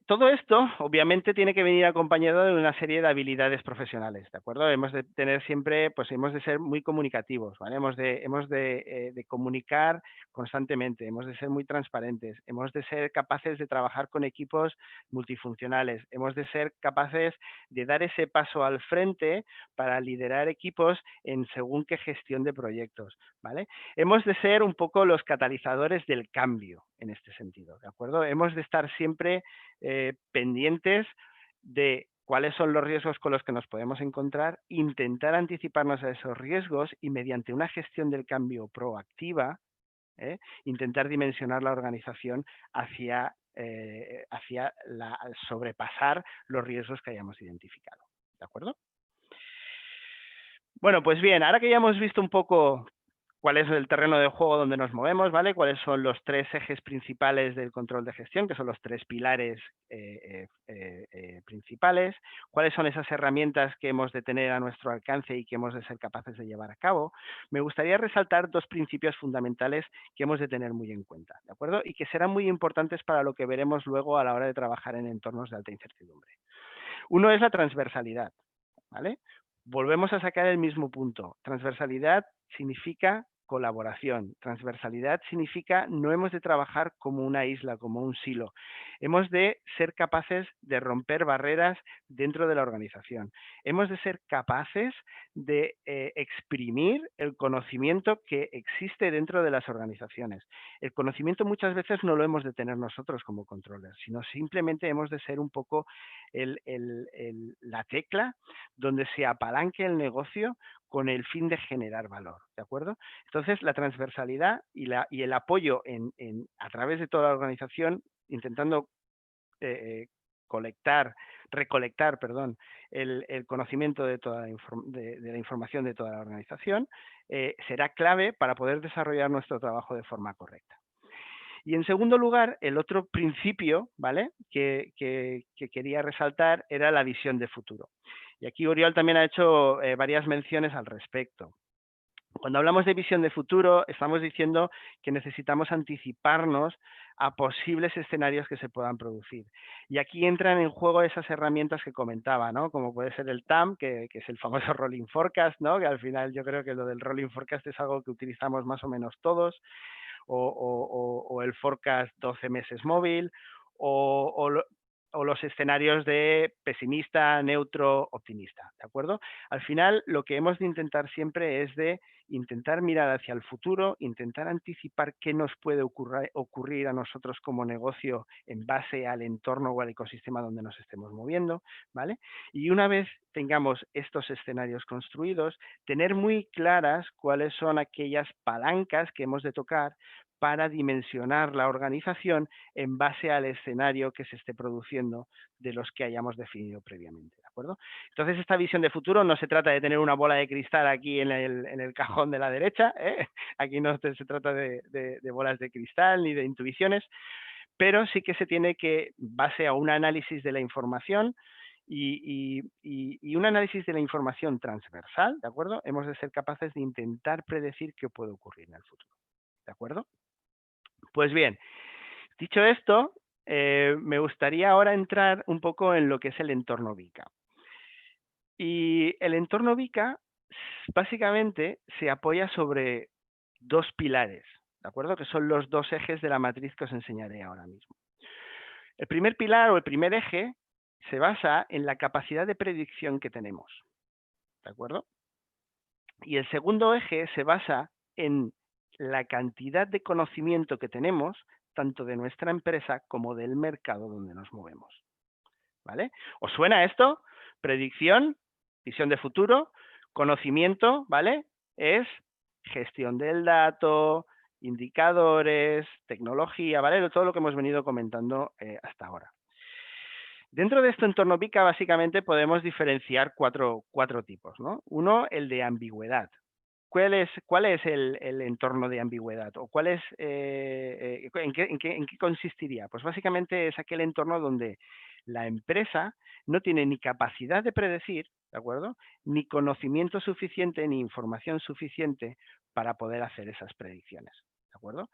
todo esto obviamente tiene que venir acompañado de una serie de habilidades profesionales, ¿de acuerdo? Hemos de tener siempre, pues hemos de ser muy comunicativos, ¿vale? Hemos de comunicar constantemente, hemos de ser muy transparentes, hemos de ser capaces de trabajar con equipos multifuncionales, hemos de ser capaces de dar ese paso al frente para liderar equipos en según qué gestión de proyectos, ¿vale? Hemos de ser un poco los catalizadores del cambio en este sentido, ¿de acuerdo? Hemos de estar siempre pendientes de cuáles son los riesgos con los que nos podemos encontrar, intentar anticiparnos a esos riesgos y mediante una gestión del cambio proactiva, intentar dimensionar la organización hacia sobrepasar los riesgos que hayamos identificado, ¿de acuerdo? Bueno, pues bien, ahora que ya hemos visto un poco cuál es el terreno de juego donde nos movemos, ¿vale? Cuáles son los tres ejes principales del control de gestión, que son los tres pilares principales, cuáles son esas herramientas que hemos de tener a nuestro alcance y que hemos de ser capaces de llevar a cabo. Me gustaría resaltar dos principios fundamentales que hemos de tener muy en cuenta, ¿de acuerdo? Y que serán muy importantes para lo que veremos luego a la hora de trabajar en entornos de alta incertidumbre. Uno es la transversalidad, ¿vale? Volvemos a sacar el mismo punto. Transversalidad significa colaboración. Transversalidad significa no hemos de trabajar como una isla, como un silo. Hemos de ser capaces de romper barreras dentro de la organización. Hemos de ser capaces de exprimir el conocimiento que existe dentro de las organizaciones. El conocimiento muchas veces no lo hemos de tener nosotros como controllers, sino simplemente hemos de ser un poco la tecla donde se apalanque el negocio con el fin de generar valor, ¿de acuerdo? Entonces, la transversalidad y el apoyo a través de toda la organización, intentando recolectar, el conocimiento de toda de la información de toda la organización, será clave para poder desarrollar nuestro trabajo de forma correcta. Y en segundo lugar, el otro principio, ¿vale?, que quería resaltar era la visión de futuro. Y aquí Oriol también ha hecho varias menciones al respecto. Cuando hablamos de visión de futuro, estamos diciendo que necesitamos anticiparnos a posibles escenarios que se puedan producir. Y aquí entran en juego esas herramientas que comentaba, ¿no? Como puede ser el TAM, que es el famoso Rolling Forecast, ¿no? Que al final yo creo que lo del Rolling Forecast es algo que utilizamos más o menos todos, o el Forecast 12 meses móvil, o los escenarios de pesimista, neutro, optimista, ¿de acuerdo? Al final, lo que hemos de intentar siempre es de intentar mirar hacia el futuro, intentar anticipar qué nos puede ocurrir a nosotros como negocio en base al entorno o al ecosistema donde nos estemos moviendo, ¿vale? Y una vez tengamos estos escenarios construidos, tener muy claras cuáles son aquellas palancas que hemos de tocar para dimensionar la organización en base al escenario que se esté produciendo de los que hayamos definido previamente, ¿de acuerdo? Entonces, esta visión de futuro no se trata de tener una bola de cristal aquí en el cajón de la derecha, ¿eh? Aquí no se trata de bolas de cristal ni de intuiciones, pero sí que se tiene que, base a un análisis de la información y un análisis de la información transversal, ¿de acuerdo? Hemos de ser capaces de intentar predecir qué puede ocurrir en el futuro, ¿de acuerdo? Pues bien, dicho esto, me gustaría ahora entrar un poco en lo que es el entorno VICA. Y el entorno VICA básicamente se apoya sobre dos pilares, ¿de acuerdo? Que son los dos ejes de la matriz que os enseñaré ahora mismo. El primer pilar o el primer eje se basa en la capacidad de predicción que tenemos, ¿de acuerdo? Y el segundo eje se basa en la cantidad de conocimiento que tenemos, tanto de nuestra empresa como del mercado donde nos movemos, ¿vale? ¿Os suena esto? Predicción, visión de futuro, conocimiento, ¿vale? Es gestión del dato, indicadores, tecnología, ¿vale? Todo lo que hemos venido comentando hasta ahora. Dentro de este entorno VICA, básicamente podemos diferenciar cuatro tipos, ¿no? Uno, el de ambigüedad. ¿cuál es el entorno de ambigüedad? ¿O cuál es, en qué consistiría? Pues básicamente es aquel entorno donde la empresa no tiene ni capacidad de predecir, ¿de acuerdo? Ni conocimiento suficiente, ni información suficiente para poder hacer esas predicciones, ¿de acuerdo?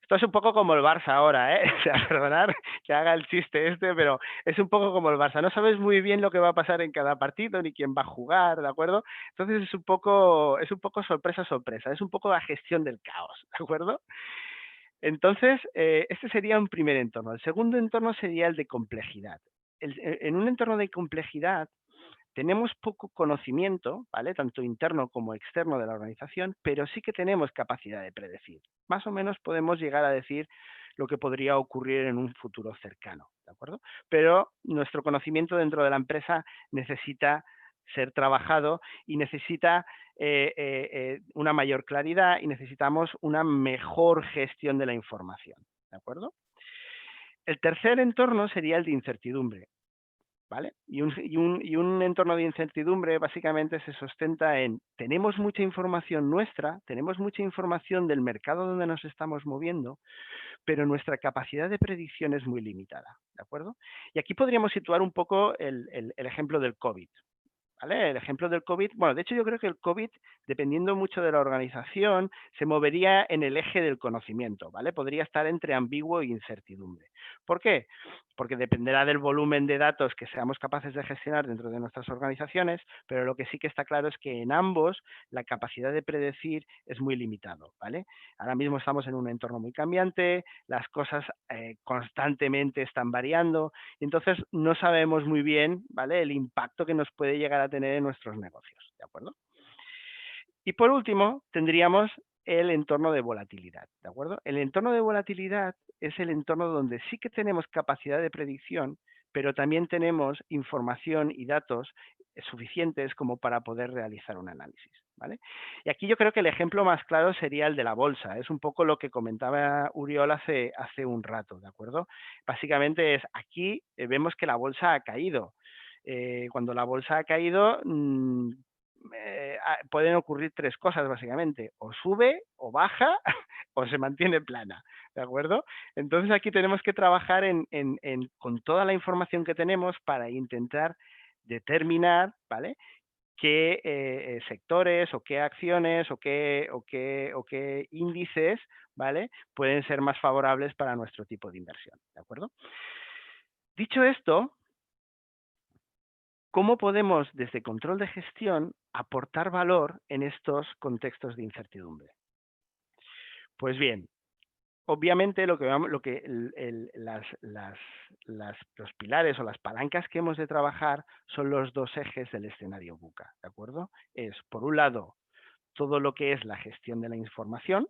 Esto es un poco como el Barça ahora, ¿eh? O sea, perdonar que haga el chiste este, pero es un poco como el Barça. No sabes muy bien lo que va a pasar en cada partido, ni quién va a jugar, ¿de acuerdo? Entonces es un poco sorpresa, sorpresa. Es un poco la gestión del caos, ¿de acuerdo? Entonces, este sería un primer entorno. El segundo entorno sería el de complejidad. En un entorno de complejidad, tenemos poco conocimiento, ¿vale? Tanto interno como externo de la organización, pero sí que tenemos capacidad de predecir. Más o menos podemos llegar a decir lo que podría ocurrir en un futuro cercano, ¿de acuerdo? Pero nuestro conocimiento dentro de la empresa necesita ser trabajado y necesita una mayor claridad y necesitamos una mejor gestión de la información, ¿de acuerdo? El tercer entorno sería el de incertidumbre. ¿Vale? Y un entorno de incertidumbre básicamente se sustenta en tenemos mucha información nuestra, tenemos mucha información del mercado donde nos estamos moviendo, pero nuestra capacidad de predicción es muy limitada, ¿de acuerdo? Y aquí podríamos situar un poco el ejemplo del COVID. ¿Vale? El ejemplo del COVID, bueno, de hecho yo creo que el COVID, dependiendo mucho de la organización, se movería en el eje del conocimiento, ¿vale? Podría estar entre ambiguo e incertidumbre. ¿Por qué? Porque dependerá del volumen de datos que seamos capaces de gestionar dentro de nuestras organizaciones, pero lo que sí que está claro es que en ambos la capacidad de predecir es muy limitado, ¿vale? Ahora mismo estamos en un entorno muy cambiante, las cosas constantemente están variando, y entonces no sabemos muy bien, ¿vale? El impacto que nos puede llegar a tener en nuestros negocios, ¿de acuerdo? Y por último, tendríamos el entorno de volatilidad, ¿de acuerdo? El entorno de volatilidad es el entorno donde sí que tenemos capacidad de predicción, pero también tenemos información y datos suficientes como para poder realizar un análisis, ¿vale? Y aquí yo creo que el ejemplo más claro sería el de la bolsa. Es un poco lo que comentaba Uriol hace un rato, ¿de acuerdo? Básicamente es aquí vemos que la bolsa ha caído. Cuando la bolsa ha caído, pueden ocurrir tres cosas básicamente, o sube, o baja, o se mantiene plana, ¿de acuerdo? Entonces aquí tenemos que trabajar con toda la información que tenemos para intentar determinar, ¿vale? Qué sectores o qué acciones o qué índices, ¿vale? Pueden ser más favorables para nuestro tipo de inversión, ¿de acuerdo? Dicho esto, ¿cómo podemos, desde control de gestión, aportar valor en estos contextos de incertidumbre? Pues bien, obviamente los pilares o las palancas que hemos de trabajar son los dos ejes del escenario VUCA, ¿de acuerdo? Es, por un lado, todo lo que es la gestión de la información,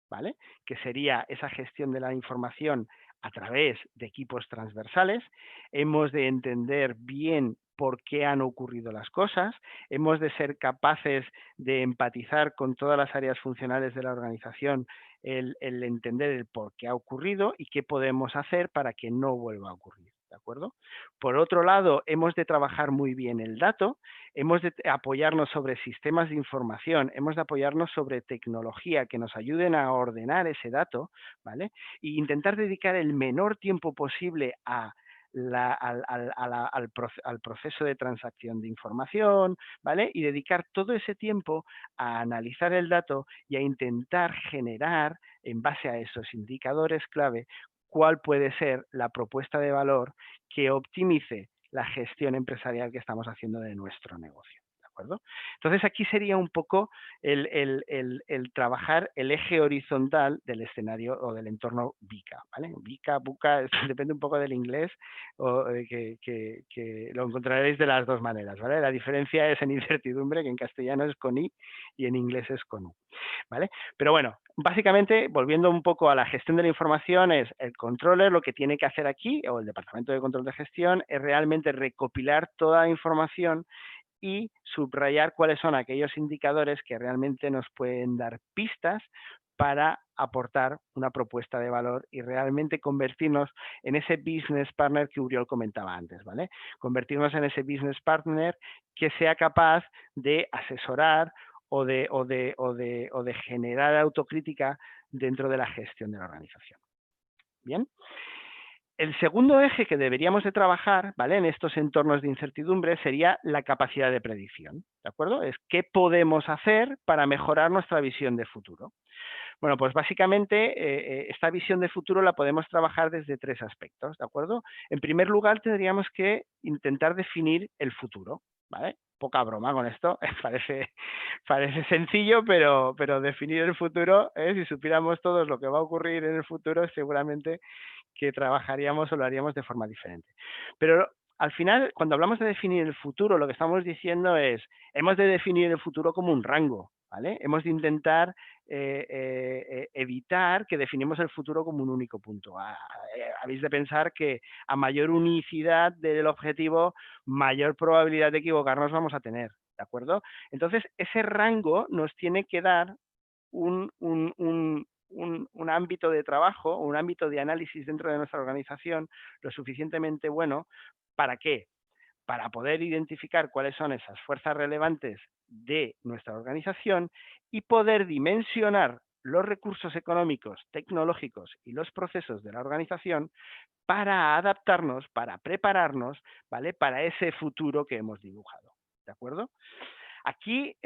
¿vale? Que sería esa gestión de la información a través de equipos transversales. Hemos de entender bien por qué han ocurrido las cosas, hemos de ser capaces de empatizar con todas las áreas funcionales de la organización, el entender el por qué ha ocurrido y qué podemos hacer para que no vuelva a ocurrir, ¿de acuerdo? Por otro lado, hemos de trabajar muy bien el dato, hemos de apoyarnos sobre sistemas de información, hemos de apoyarnos sobre tecnología que nos ayuden a ordenar ese dato, ¿vale? E intentar dedicar el menor tiempo posible al proceso de transacción de información, ¿vale? Y dedicar todo ese tiempo a analizar el dato y a intentar generar, en base a esos indicadores clave, cuál puede ser la propuesta de valor que optimice la gestión empresarial que estamos haciendo de nuestro negocio. ¿De acuerdo? Entonces aquí sería un poco el trabajar el eje horizontal del escenario o del entorno VICA, ¿vale? VICA, VUCA, depende un poco del inglés, o, que lo encontraréis de las dos maneras, ¿vale? La diferencia es en incertidumbre, que en castellano es con I y en inglés es con U, ¿vale? Pero bueno, básicamente, volviendo un poco a la gestión de la información, es el controller lo que tiene que hacer aquí, o el departamento de control de gestión, es realmente recopilar toda la información y subrayar cuáles son aquellos indicadores que realmente nos pueden dar pistas para aportar una propuesta de valor y realmente convertirnos en ese business partner que Uriol comentaba antes, ¿vale? Convertirnos en ese business partner que sea capaz de asesorar o de generar autocrítica dentro de la gestión de la organización. Bien. El segundo eje que deberíamos de trabajar, ¿vale?, en estos entornos de incertidumbre sería la capacidad de predicción, ¿de acuerdo? Es qué podemos hacer para mejorar nuestra visión de futuro. Bueno, pues básicamente esta visión de futuro la podemos trabajar desde tres aspectos, ¿de acuerdo? En primer lugar, tendríamos que intentar definir el futuro, ¿vale? Poca broma con esto, parece sencillo, pero definir el futuro, si supiéramos todos lo que va a ocurrir en el futuro, seguramente que trabajaríamos o lo haríamos de forma diferente. Pero al final, cuando hablamos de definir el futuro, lo que estamos diciendo es, hemos de definir el futuro como un rango, ¿vale? Hemos de intentar evitar que definimos el futuro como un único punto. Habéis de pensar que a mayor unicidad del objetivo, mayor probabilidad de equivocarnos vamos a tener, ¿de acuerdo? Entonces, ese rango nos tiene que dar un ámbito de trabajo, un ámbito de análisis dentro de nuestra organización lo suficientemente bueno. ¿Para qué? Para poder identificar cuáles son esas fuerzas relevantes de nuestra organización y poder dimensionar los recursos económicos, tecnológicos y los procesos de la organización para adaptarnos, para prepararnos, ¿vale?, para ese futuro que hemos dibujado. ¿De acuerdo? Aquí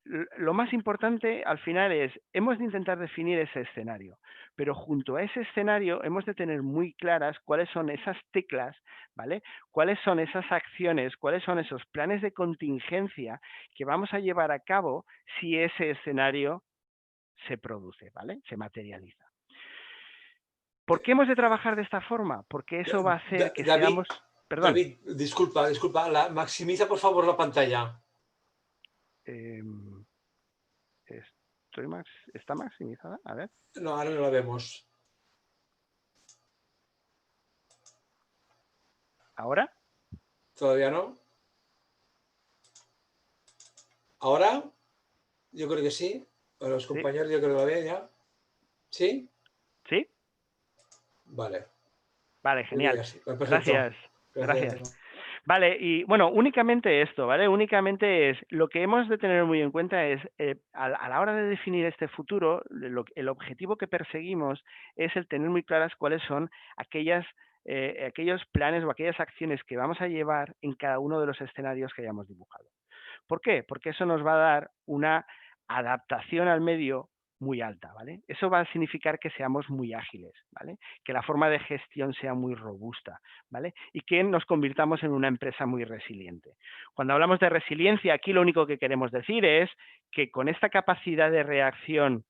lo más importante al final es, hemos de intentar definir ese escenario, pero junto a ese escenario hemos de tener muy claras cuáles son esas teclas, ¿vale? Cuáles son esas acciones, cuáles son esos planes de contingencia que vamos a llevar a cabo si ese escenario se produce, ¿vale? Se materializa. ¿Por qué hemos de trabajar de esta forma? Porque eso va a hacer que seamos... Perdón. David, disculpa, maximiza por favor la pantalla. ¿Está maximizada? A ver. No, ahora no la vemos. ¿Ahora? ¿Todavía no? ¿Ahora? Yo creo que sí. Bueno, los compañeros yo creo que la ven ya. ¿Sí? ¿Sí? Vale. Vale, genial. Perfecto. Gracias. Vale, y bueno, únicamente esto, ¿vale? Únicamente es, lo que hemos de tener muy en cuenta es, a la hora de definir este futuro, el objetivo que perseguimos es el tener muy claras cuáles son aquellos planes o aquellas acciones que vamos a llevar en cada uno de los escenarios que hayamos dibujado. ¿Por qué? Porque eso nos va a dar una adaptación al medio muy alta, ¿vale? Eso va a significar que seamos muy ágiles, ¿vale? Que la forma de gestión sea muy robusta, ¿vale? Y que nos convirtamos en una empresa muy resiliente. Cuando hablamos de resiliencia, aquí lo único que queremos decir es que con esta capacidad de reacción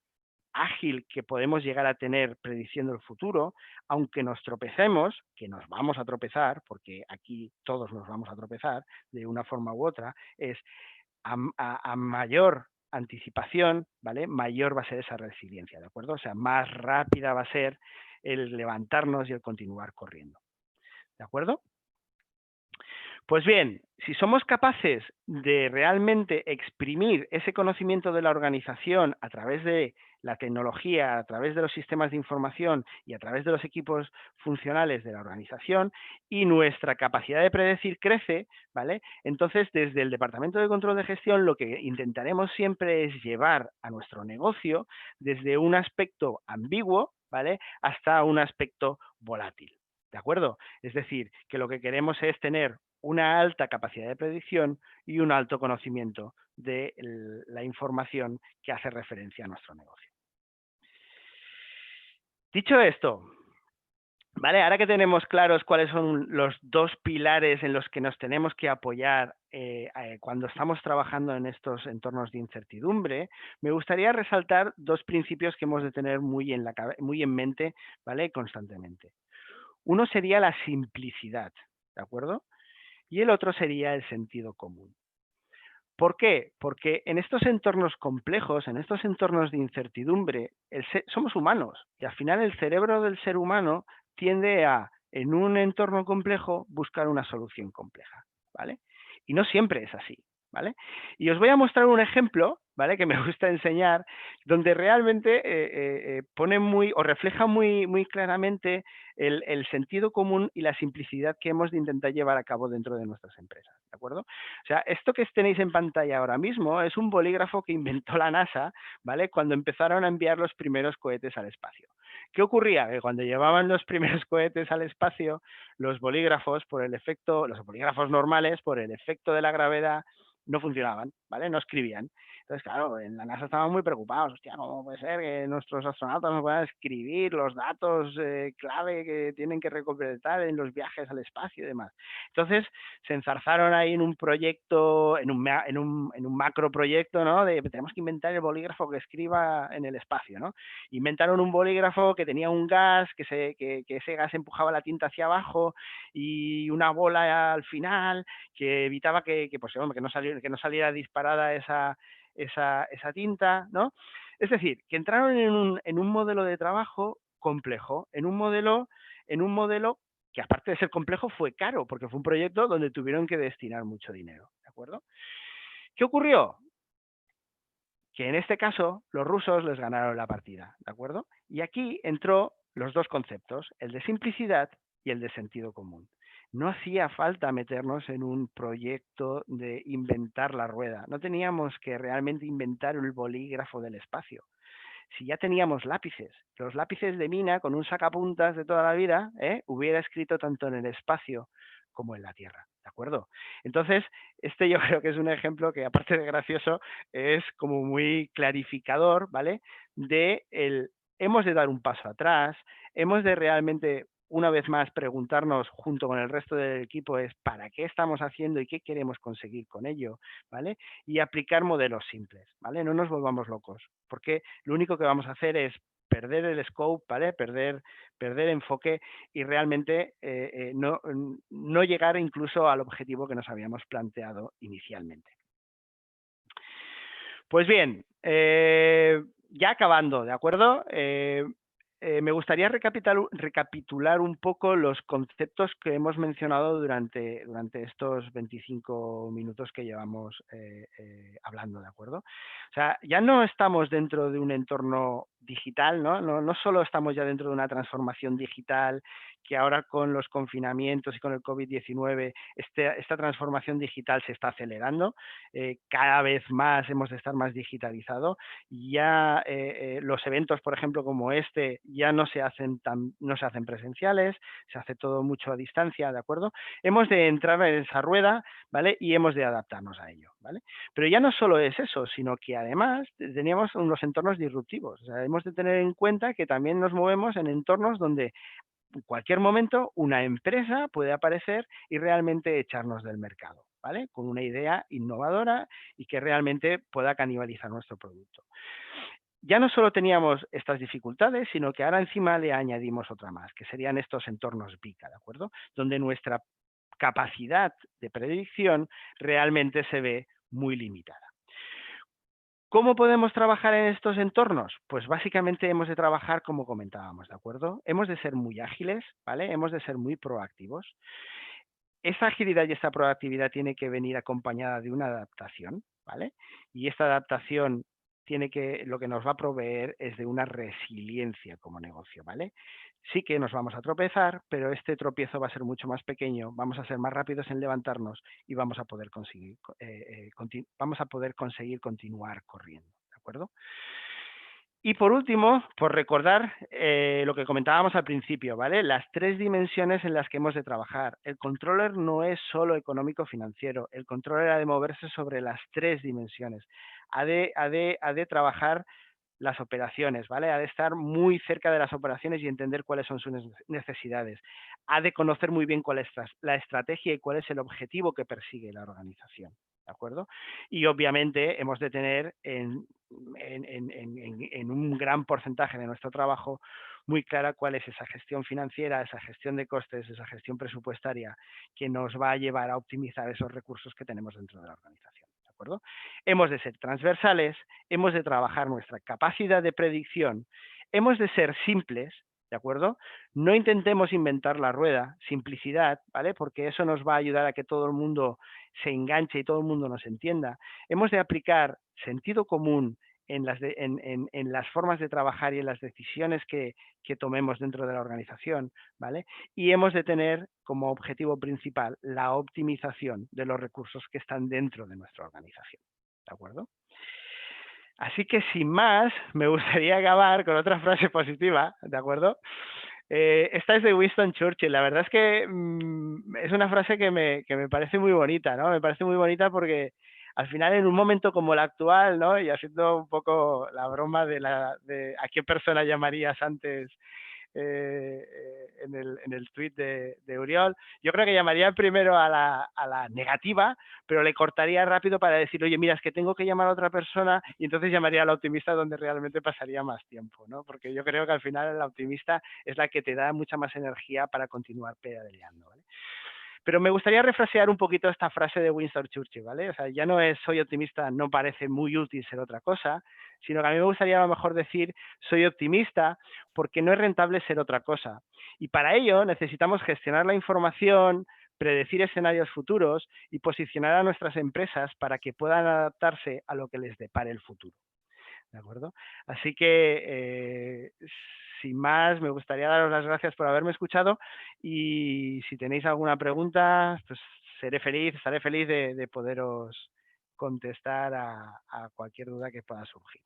ágil que podemos llegar a tener prediciendo el futuro, aunque nos tropecemos, que nos vamos a tropezar, porque aquí todos nos vamos a tropezar de una forma u otra, es a mayor anticipación, ¿vale?, mayor va a ser esa resiliencia, ¿de acuerdo? O sea, más rápida va a ser el levantarnos y el continuar corriendo, ¿de acuerdo? Pues bien, si somos capaces de realmente exprimir ese conocimiento de la organización a través de la tecnología, a través de los sistemas de información y a través de los equipos funcionales de la organización, y nuestra capacidad de predecir crece, ¿vale? Entonces, desde el Departamento de Control de Gestión, lo que intentaremos siempre es llevar a nuestro negocio desde un aspecto ambiguo, ¿vale?, hasta un aspecto volátil. ¿De acuerdo? Es decir, que lo que queremos es tener una alta capacidad de predicción y un alto conocimiento de la información que hace referencia a nuestro negocio. Dicho esto, ¿vale? Ahora que tenemos claros cuáles son los dos pilares en los que nos tenemos que apoyar cuando estamos trabajando en estos entornos de incertidumbre, me gustaría resaltar dos principios que hemos de tener muy en mente, ¿vale?, constantemente. Uno sería la simplicidad, ¿de acuerdo? Y el otro sería el sentido común. ¿Por qué? Porque en estos entornos complejos, en estos entornos de incertidumbre, somos humanos y al final el cerebro del ser humano tiende a, en un entorno complejo, buscar una solución compleja, ¿vale? Y no siempre es así, ¿vale? Y os voy a mostrar un ejemplo, ¿vale?, que me gusta enseñar, donde realmente pone o refleja muy claramente el sentido común y la simplicidad que hemos de intentar llevar a cabo dentro de nuestras empresas. ¿de acuerdo? O sea, esto que tenéis en pantalla ahora mismo es un bolígrafo que inventó la NASA, ¿vale? Cuando empezaron a enviar los primeros cohetes al espacio. ¿Qué ocurría? Que cuando llevaban los primeros cohetes al espacio, los bolígrafos, los bolígrafos normales, por el efecto de la gravedad, no funcionaban, ¿vale? No escribían. Entonces, claro, en la NASA estaban muy preocupados. Hostia, ¿cómo puede ser que nuestros astronautas no puedan escribir los datos clave que tienen que recompletar en los viajes al espacio y demás? Entonces, se enzarzaron ahí en un proyecto, en un macro proyecto, ¿no? De tenemos que inventar el bolígrafo que escriba en el espacio, ¿no? Inventaron un bolígrafo que tenía un gas, que ese gas empujaba la tinta hacia abajo y una bola al final que evitaba pues, que no saliera disparada esa tinta, ¿no? Es decir, que entraron en un modelo de trabajo complejo, en un modelo que aparte de ser complejo fue caro, porque fue un proyecto donde tuvieron que destinar mucho dinero, ¿de acuerdo? ¿Qué ocurrió? Que en este caso los rusos les ganaron la partida, ¿de acuerdo? Y aquí entró los dos conceptos, el de simplicidad y el de sentido común. No hacía falta meternos en un proyecto de inventar la rueda, no teníamos que realmente inventar el bolígrafo del espacio. Si ya teníamos lápices, los lápices de mina con un sacapuntas de toda la vida, hubiera escrito tanto en el espacio como en la Tierra, ¿de acuerdo? Entonces, este yo creo que es un ejemplo que, aparte de gracioso, es como muy clarificador, ¿vale? Hemos de dar un paso atrás, hemos de realmente, una vez más, preguntarnos junto con el resto del equipo es para qué estamos haciendo y qué queremos conseguir con ello, ¿vale? Y aplicar modelos simples, ¿vale? No nos volvamos locos, porque lo único que vamos a hacer es perder el scope, ¿vale? Perder enfoque y realmente no llegar incluso al objetivo que nos habíamos planteado inicialmente. Pues bien, ya acabando, ¿de acuerdo? Me gustaría recapitular un poco los conceptos que hemos mencionado durante estos 25 minutos que llevamos hablando, ¿de acuerdo? O sea, ya no estamos dentro de un entorno digital, ¿no? No solo estamos ya dentro de una transformación digital, que ahora con los confinamientos y con el COVID-19 esta transformación digital se está acelerando, cada vez más hemos de estar más digitalizados. Ya los eventos, por ejemplo, como este, ya no se hacen presenciales, se hace todo mucho a distancia, ¿de acuerdo? Hemos de entrar en esa rueda, ¿vale? Y hemos de adaptarnos a ello, ¿vale? Pero ya no solo es eso, sino que además teníamos unos entornos disruptivos. O sea, hemos de tener en cuenta que también nos movemos en entornos donde en cualquier momento una empresa puede aparecer y realmente echarnos del mercado, ¿vale? Con una idea innovadora y que realmente pueda canibalizar nuestro producto. Ya no solo teníamos estas dificultades, sino que ahora encima le añadimos otra más, que serían estos entornos VICA, ¿de acuerdo? Donde nuestra capacidad de predicción realmente se ve muy limitada. ¿Cómo podemos trabajar en estos entornos? Pues básicamente hemos de trabajar como comentábamos, ¿de acuerdo? Hemos de ser muy ágiles, ¿vale? Hemos de ser muy proactivos. Esa agilidad y esta proactividad tiene que venir acompañada de una adaptación, ¿vale? Y esta adaptación lo que nos va a proveer es de una resiliencia como negocio, ¿vale? Sí que nos vamos a tropezar, pero este tropiezo va a ser mucho más pequeño, vamos a ser más rápidos en levantarnos y vamos a poder conseguir continuar corriendo, ¿de acuerdo? Y por último, por recordar lo que comentábamos al principio, ¿vale? Las tres dimensiones en las que hemos de trabajar. El controller no es solo económico-financiero, el controller ha de moverse sobre las tres dimensiones. Ha de trabajar las operaciones, ¿vale? Ha de estar muy cerca de las operaciones y entender cuáles son sus necesidades. Ha de conocer muy bien cuál es la estrategia y cuál es el objetivo que persigue la organización, ¿de acuerdo? Y obviamente hemos de tener en un gran porcentaje de nuestro trabajo muy clara cuál es esa gestión financiera, esa gestión de costes, esa gestión presupuestaria que nos va a llevar a optimizar esos recursos que tenemos dentro de la organización. ¿De acuerdo? Hemos de ser transversales, hemos de trabajar nuestra capacidad de predicción, hemos de ser simples, ¿de acuerdo? No intentemos inventar la rueda, simplicidad, ¿vale? Porque eso nos va a ayudar a que todo el mundo se enganche y todo el mundo nos entienda. Hemos de aplicar sentido común en las formas de trabajar y en las decisiones que tomemos dentro de la organización, ¿vale? Y hemos de tener como objetivo principal la optimización de los recursos que están dentro de nuestra organización, ¿de acuerdo? Así que sin más, me gustaría acabar con otra frase positiva, ¿de acuerdo? Esta es de Winston Churchill. La verdad es que es una frase que me parece muy bonita, ¿no? Me parece muy bonita porque al final en un momento como el actual, ¿no? Y haciendo un poco la broma de a qué persona llamarías antes en el tuit de Oriol, yo creo que llamaría primero a la negativa, pero le cortaría rápido para decir, oye, mira, es que tengo que llamar a otra persona, y entonces llamaría a la optimista donde realmente pasaría más tiempo, ¿no? Porque yo creo que al final la optimista es la que te da mucha más energía para continuar pedaleando, ¿vale? Pero me gustaría refrasear un poquito esta frase de Winston Churchill, ¿vale? O sea, ya no es soy optimista, no parece muy útil ser otra cosa, sino que a mí me gustaría a lo mejor decir soy optimista porque no es rentable ser otra cosa. Y para ello necesitamos gestionar la información, predecir escenarios futuros y posicionar a nuestras empresas para que puedan adaptarse a lo que les depare el futuro. ¿De acuerdo? Así que, sin más, me gustaría daros las gracias por haberme escuchado y si tenéis alguna pregunta, pues estaré feliz de poderos contestar a cualquier duda que pueda surgir.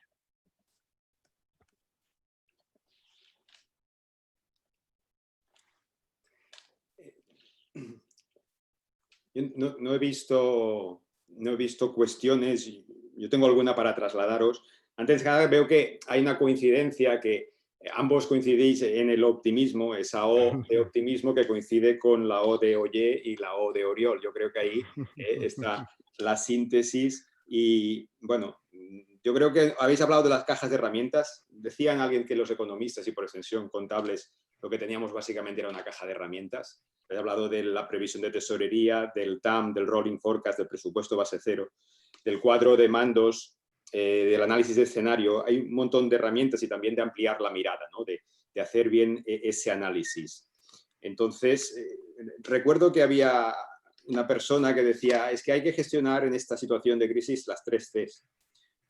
Yo no he visto cuestiones, yo tengo alguna para trasladaros. Antes de nada veo que hay una coincidencia, que ambos coincidís en el optimismo, esa O de optimismo que coincide con la O de Oye y la O de Oriol. Yo creo que ahí está la síntesis y, bueno, yo creo que habéis hablado de las cajas de herramientas. Decían alguien que los economistas y por extensión contables lo que teníamos básicamente era una caja de herramientas. He hablado de la previsión de tesorería, del TAM, del rolling forecast, del presupuesto base cero, del cuadro de mandos, del análisis de escenario. Hay un montón de herramientas y también de ampliar la mirada, ¿no? de hacer bien ese análisis. Entonces, recuerdo que había una persona que decía, es que hay que gestionar en esta situación de crisis las 3 Cs.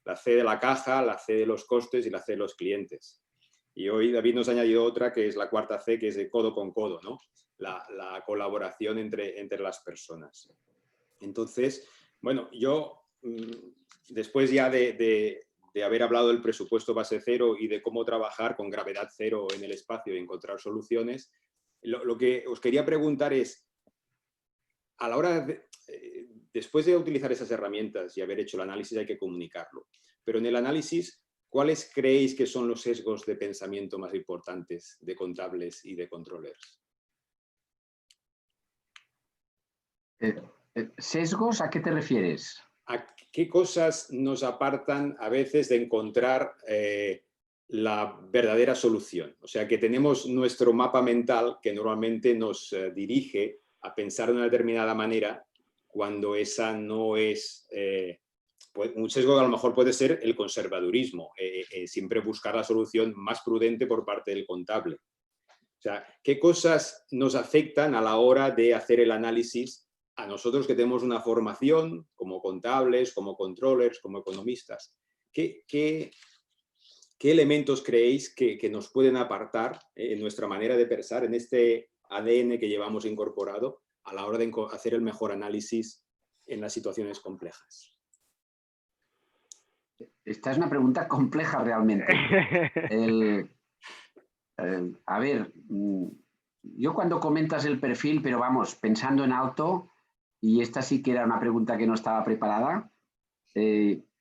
La C de la caja, la C de los costes y la C de los clientes. Y hoy David nos ha añadido otra que es la 4ª C, que es de codo con codo, ¿no? La colaboración entre las personas. Entonces, bueno, yo después ya de haber hablado del presupuesto base cero y de cómo trabajar con gravedad cero en el espacio y encontrar soluciones, lo que os quería preguntar es, a la hora después de utilizar esas herramientas y haber hecho el análisis hay que comunicarlo, pero en el análisis, ¿cuáles creéis que son los sesgos de pensamiento más importantes de contables y de controllers? ¿Sesgos? ¿A qué te refieres? ¿A qué cosas nos apartan a veces de encontrar la verdadera solución? O sea, que tenemos nuestro mapa mental que normalmente nos dirige a pensar de una determinada manera cuando esa no es... un sesgo que a lo mejor puede ser el conservadurismo, siempre buscar la solución más prudente por parte del contable. O sea, ¿qué cosas nos afectan a la hora de hacer el análisis a nosotros que tenemos una formación como contables, como controllers, como economistas? ¿Qué elementos creéis que nos pueden apartar en nuestra manera de pensar, en este ADN que llevamos incorporado a la hora de hacer el mejor análisis en las situaciones complejas? Esta es una pregunta compleja realmente. A ver, yo cuando comentas el perfil, pero vamos, pensando en alto, y esta sí que era una pregunta que no estaba preparada,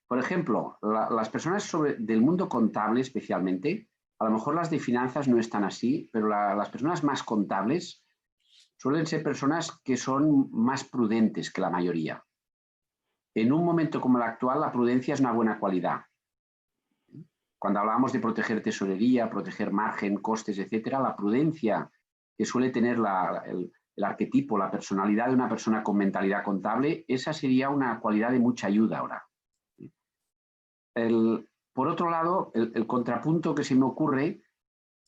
por ejemplo, las personas del mundo contable especialmente, a lo mejor las de finanzas no están así, pero las personas más contables suelen ser personas que son más prudentes que la mayoría. En un momento como el actual, la prudencia es una buena cualidad. Cuando hablábamos de proteger tesorería, proteger margen, costes, etcétera, la prudencia que suele tener el arquetipo, la personalidad de una persona con mentalidad contable, esa sería una cualidad de mucha ayuda ahora. Por otro lado, el contrapunto que se me ocurre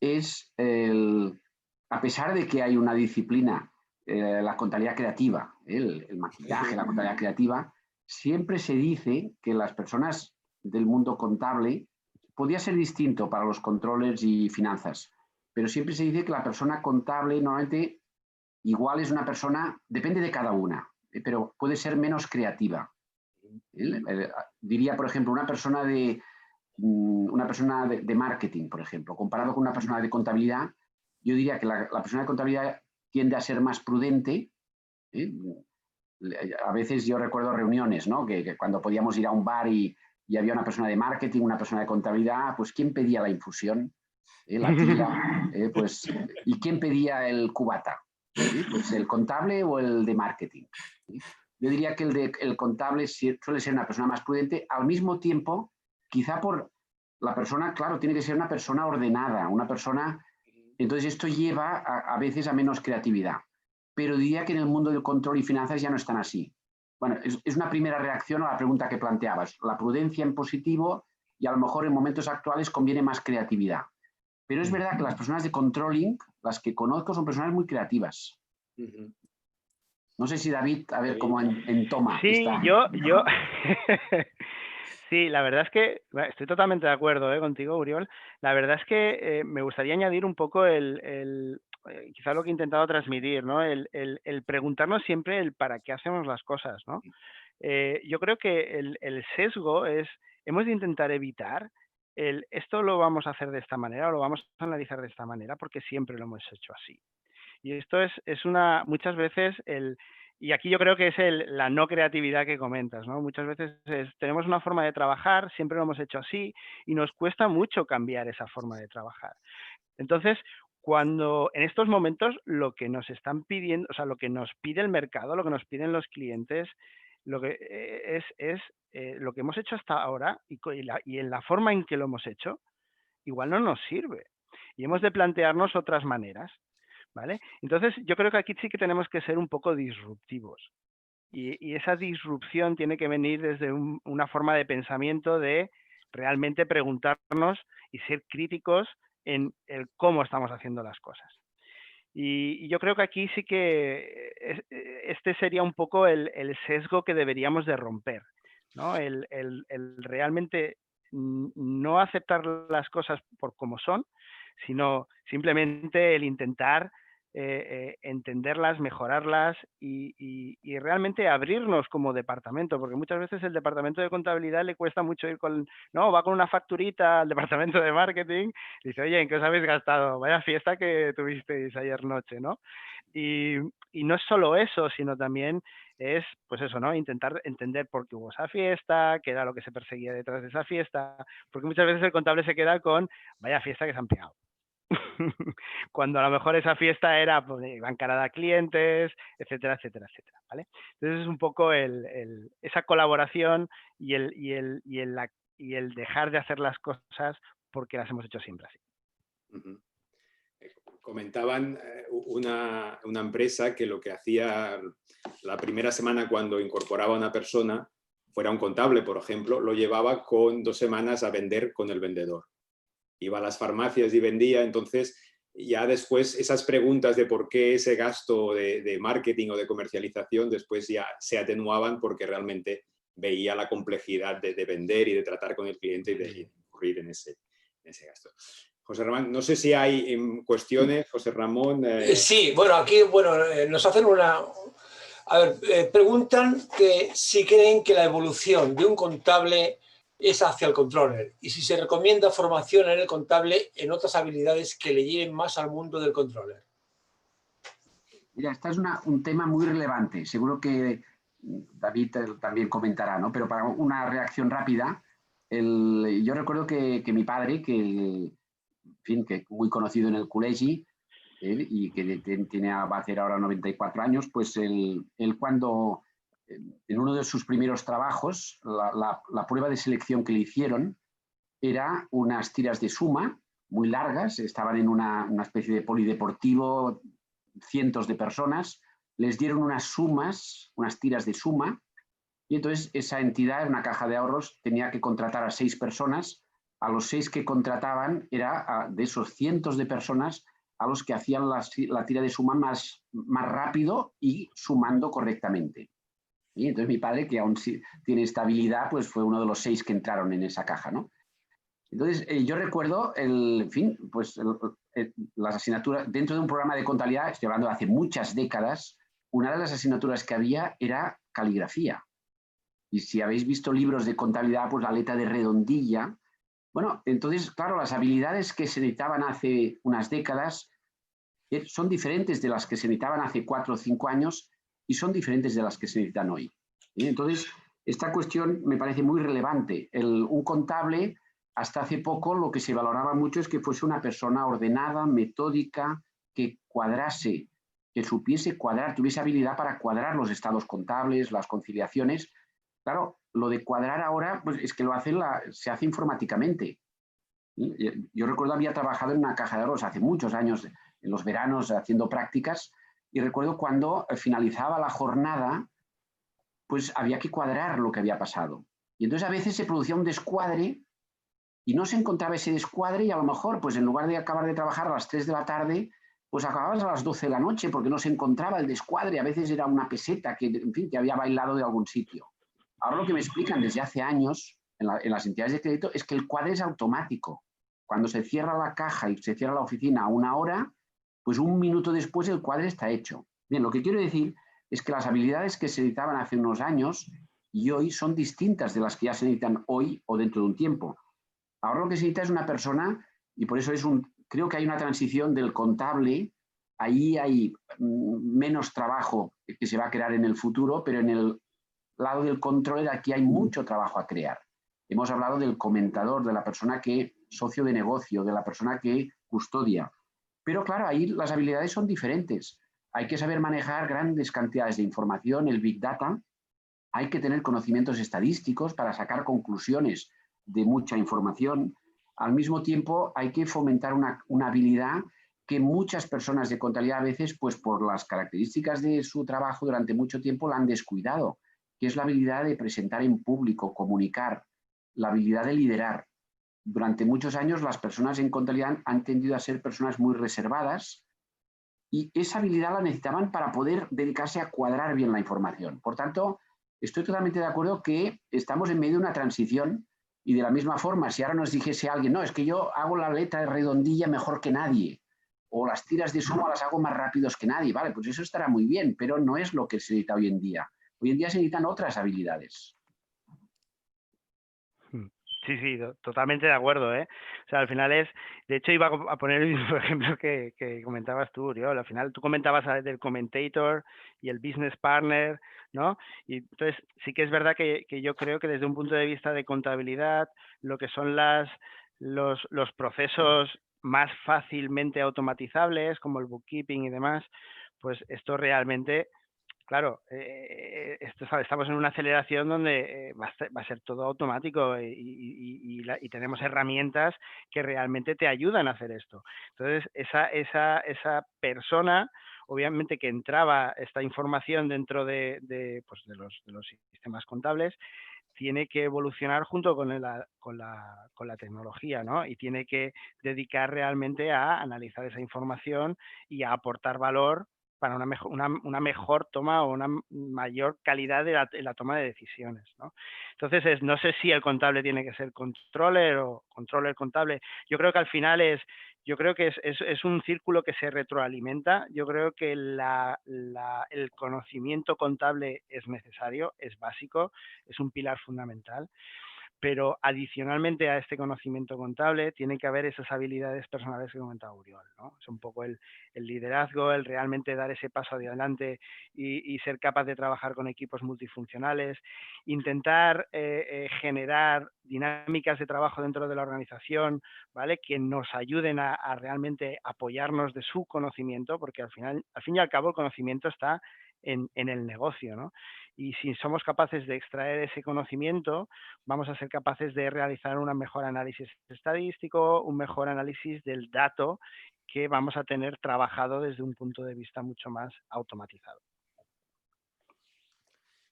es, a pesar de que hay una disciplina, la contabilidad creativa, el maquillaje, la contabilidad creativa, siempre se dice que las personas del mundo contable podía ser distinto para los controllers y finanzas, pero siempre se dice que la persona contable normalmente igual es una persona, depende de cada una, pero puede ser menos creativa. Diría, por ejemplo, una persona de marketing, por ejemplo, comparado con una persona de contabilidad, yo diría que la persona de contabilidad tiende a ser más prudente. A veces yo recuerdo reuniones, ¿no? Que cuando podíamos ir a un bar y había una persona de marketing, una persona de contabilidad, pues ¿quién pedía la infusión? La tila, pues, ¿y quién pedía el cubata? Pues el contable o el de marketing. Yo diría que el contable suele ser una persona más prudente, al mismo tiempo, quizá por la persona, claro, tiene que ser una persona ordenada, una persona... Entonces esto lleva a veces a menos creatividad. Pero diría que en el mundo del control y finanzas ya no están así. Bueno, es una primera reacción a la pregunta que planteabas. La prudencia en positivo y a lo mejor en momentos actuales conviene más creatividad. Pero es verdad que las personas de controlling, las que conozco, son personas muy creativas. No sé si David, a ver cómo entoma. Sí, esta... yo... Sí, la verdad es que estoy totalmente de acuerdo contigo, Uriol. La verdad es que me gustaría añadir un poco quizá lo que he intentado transmitir, ¿no? El preguntarnos siempre el para qué hacemos las cosas, ¿no? Yo creo que el sesgo es, hemos de intentar evitar esto lo vamos a hacer de esta manera o lo vamos a analizar de esta manera porque siempre lo hemos hecho así. Y esto es muchas veces y aquí yo creo que es la no creatividad que comentas, ¿no? Muchas veces tenemos una forma de trabajar, siempre lo hemos hecho así y nos cuesta mucho cambiar esa forma de trabajar. Entonces, cuando en estos momentos lo que nos están pidiendo, o sea, lo que nos pide el mercado, lo que nos piden los clientes, lo que es lo que hemos hecho hasta ahora y en la forma en que lo hemos hecho, igual no nos sirve. Y hemos de plantearnos otras maneras, ¿vale? Entonces, yo creo que aquí sí que tenemos que ser un poco disruptivos. Y esa disrupción tiene que venir desde una forma de pensamiento de realmente preguntarnos y ser críticos en el cómo estamos haciendo las cosas. Y yo creo que aquí sí que este sería un poco el sesgo que deberíamos de romper, ¿no? El realmente no aceptar las cosas por como son, sino simplemente el intentar entenderlas, mejorarlas y realmente abrirnos como departamento, porque muchas veces el departamento de contabilidad le cuesta mucho ir va con una facturita al departamento de marketing y dice, oye, ¿en qué os habéis gastado? Vaya fiesta que tuvisteis ayer noche, ¿no? Y no es solo eso, sino también es, pues eso, ¿no? Intentar entender por qué hubo esa fiesta, qué era lo que se perseguía detrás de esa fiesta, porque muchas veces el contable se queda con, vaya fiesta que se han pegado. Cuando a lo mejor esa fiesta era pues, encarada a clientes, etcétera, etcétera, etcétera, ¿vale? Entonces es un poco esa colaboración y el dejar de hacer las cosas porque las hemos hecho siempre así. Comentaban una empresa que lo que hacía la primera semana cuando incorporaba a una persona, fuera un contable, por ejemplo, lo llevaba con 2 semanas a vender con el vendedor. Iba a las farmacias y vendía, entonces ya después esas preguntas de por qué ese gasto de marketing o de comercialización después ya se atenuaban porque realmente veía la complejidad de vender y de tratar con el cliente y de incurrir en ese gasto. José Ramón, no sé si hay cuestiones, José Ramón. Sí, bueno, aquí nos hacen una... A ver, preguntan que si creen que la evolución de un contable es hacia el controller y si se recomienda formación en el contable en otras habilidades que le lleven más al mundo del controller. Mira, este es un tema muy relevante. Seguro que David también comentará, ¿no? Pero para una reacción rápida, yo recuerdo que mi padre, que muy conocido en el colegio y que va a hacer ahora 94 años, pues él cuando en uno de sus primeros trabajos, la prueba de selección que le hicieron era unas tiras de suma muy largas, estaban en una especie de polideportivo, cientos de personas, les dieron unas sumas, unas tiras de suma, y entonces esa entidad, una caja de ahorros, tenía que contratar a 6 personas. A los 6 que contrataban era de esos cientos de personas a los que hacían la tira de suma más rápido y sumando correctamente. Y entonces mi padre, que aún tiene esta habilidad, pues fue uno de los 6 que entraron en esa caja, ¿no? Entonces, yo recuerdo, en fin, pues las asignaturas, dentro de un programa de contabilidad, estoy hablando de hace muchas décadas, una de las asignaturas que había era caligrafía. Y si habéis visto libros de contabilidad, pues la letra de redondilla. Bueno, entonces, claro, las habilidades que se necesitaban hace unas décadas son diferentes de las que se necesitaban hace 4 o 5 años y son diferentes de las que se necesitan hoy. Entonces, esta cuestión me parece muy relevante. Un contable, hasta hace poco, lo que se valoraba mucho es que fuese una persona ordenada, metódica, que cuadrase, que supiese cuadrar, tuviese habilidad para cuadrar los estados contables, las conciliaciones. Claro, lo de cuadrar ahora pues es que se hace informáticamente. Yo recuerdo había trabajado en una caja de ahorros hace muchos años, en los veranos, haciendo prácticas, y recuerdo cuando finalizaba la jornada, pues había que cuadrar lo que había pasado. Y entonces a veces se producía un descuadre y no se encontraba ese descuadre y a lo mejor, pues en lugar de acabar de trabajar a las 3 de la tarde, pues acababas a las 12 de la noche porque no se encontraba el descuadre. A veces era una peseta que, en fin, que había bailado de algún sitio. Ahora lo que me explican desde hace años en las entidades de crédito es que el cuadre es automático. Cuando se cierra la caja y se cierra la oficina a 1 hora, pues 1 minuto después el cuadre está hecho. Bien, lo que quiero decir es que las habilidades que se necesitaban hace unos años y hoy son distintas de las que ya se necesitan hoy o dentro de un tiempo. Ahora lo que se necesita es una persona, y por eso creo que hay una transición del contable, ahí hay menos trabajo que se va a crear en el futuro, pero en el lado del controller aquí hay mucho trabajo a crear. Hemos hablado del comentador, de la persona socio de negocio, de la persona que custodia. Pero claro, ahí las habilidades son diferentes. Hay que saber manejar grandes cantidades de información, el Big Data. Hay que tener conocimientos estadísticos para sacar conclusiones de mucha información. Al mismo tiempo, hay que fomentar una habilidad que muchas personas de contabilidad a veces, pues por las características de su trabajo durante mucho tiempo, la han descuidado, que es la habilidad de presentar en público, comunicar, la habilidad de liderar. Durante muchos años las personas en contabilidad han tendido a ser personas muy reservadas y esa habilidad la necesitaban para poder dedicarse a cuadrar bien la información. Por tanto, estoy totalmente de acuerdo que estamos en medio de una transición y de la misma forma, si ahora nos dijese alguien, no, es que yo hago la letra de redondilla mejor que nadie o las tiras de suma las hago más rápidos que nadie, vale, pues eso estará muy bien, pero no es lo que se necesita hoy en día. Hoy en día se necesitan otras habilidades. Sí, sí, totalmente de acuerdo, ¿eh? O sea, al final de hecho iba a poner el mismo ejemplo que comentabas tú, Oriol. Al final tú comentabas del commentator y el business partner, ¿no? Y entonces sí que es verdad que yo creo que desde un punto de vista de contabilidad, lo que son los procesos más fácilmente automatizables, como el bookkeeping y demás, pues esto realmente... Claro, estamos en una aceleración donde va a ser todo automático y tenemos herramientas que realmente te ayudan a hacer esto. Entonces, esa persona, obviamente que entraba esta información dentro de los sistemas contables, tiene que evolucionar junto con la tecnología, ¿no? Y tiene que dedicar realmente a analizar esa información y a aportar valor para una mejor toma o una mayor calidad de la toma de decisiones, ¿no? Entonces, no sé si el contable tiene que ser controller o controller contable. Yo creo que al final yo creo que es un círculo que se retroalimenta. Yo creo que el conocimiento contable es necesario, es básico, es un pilar fundamental. Pero adicionalmente a este conocimiento contable tiene que haber esas habilidades personales que comentaba Oriol, ¿no? Es un poco el liderazgo, el realmente dar ese paso adelante y ser capaz de trabajar con equipos multifuncionales, intentar generar dinámicas de trabajo dentro de la organización, ¿vale? Que nos ayuden a realmente apoyarnos de su conocimiento, porque al fin y al cabo el conocimiento está en el negocio, ¿no? Y si somos capaces de extraer ese conocimiento, vamos a ser capaces de realizar un mejor análisis estadístico, un mejor análisis del dato que vamos a tener trabajado desde un punto de vista mucho más automatizado.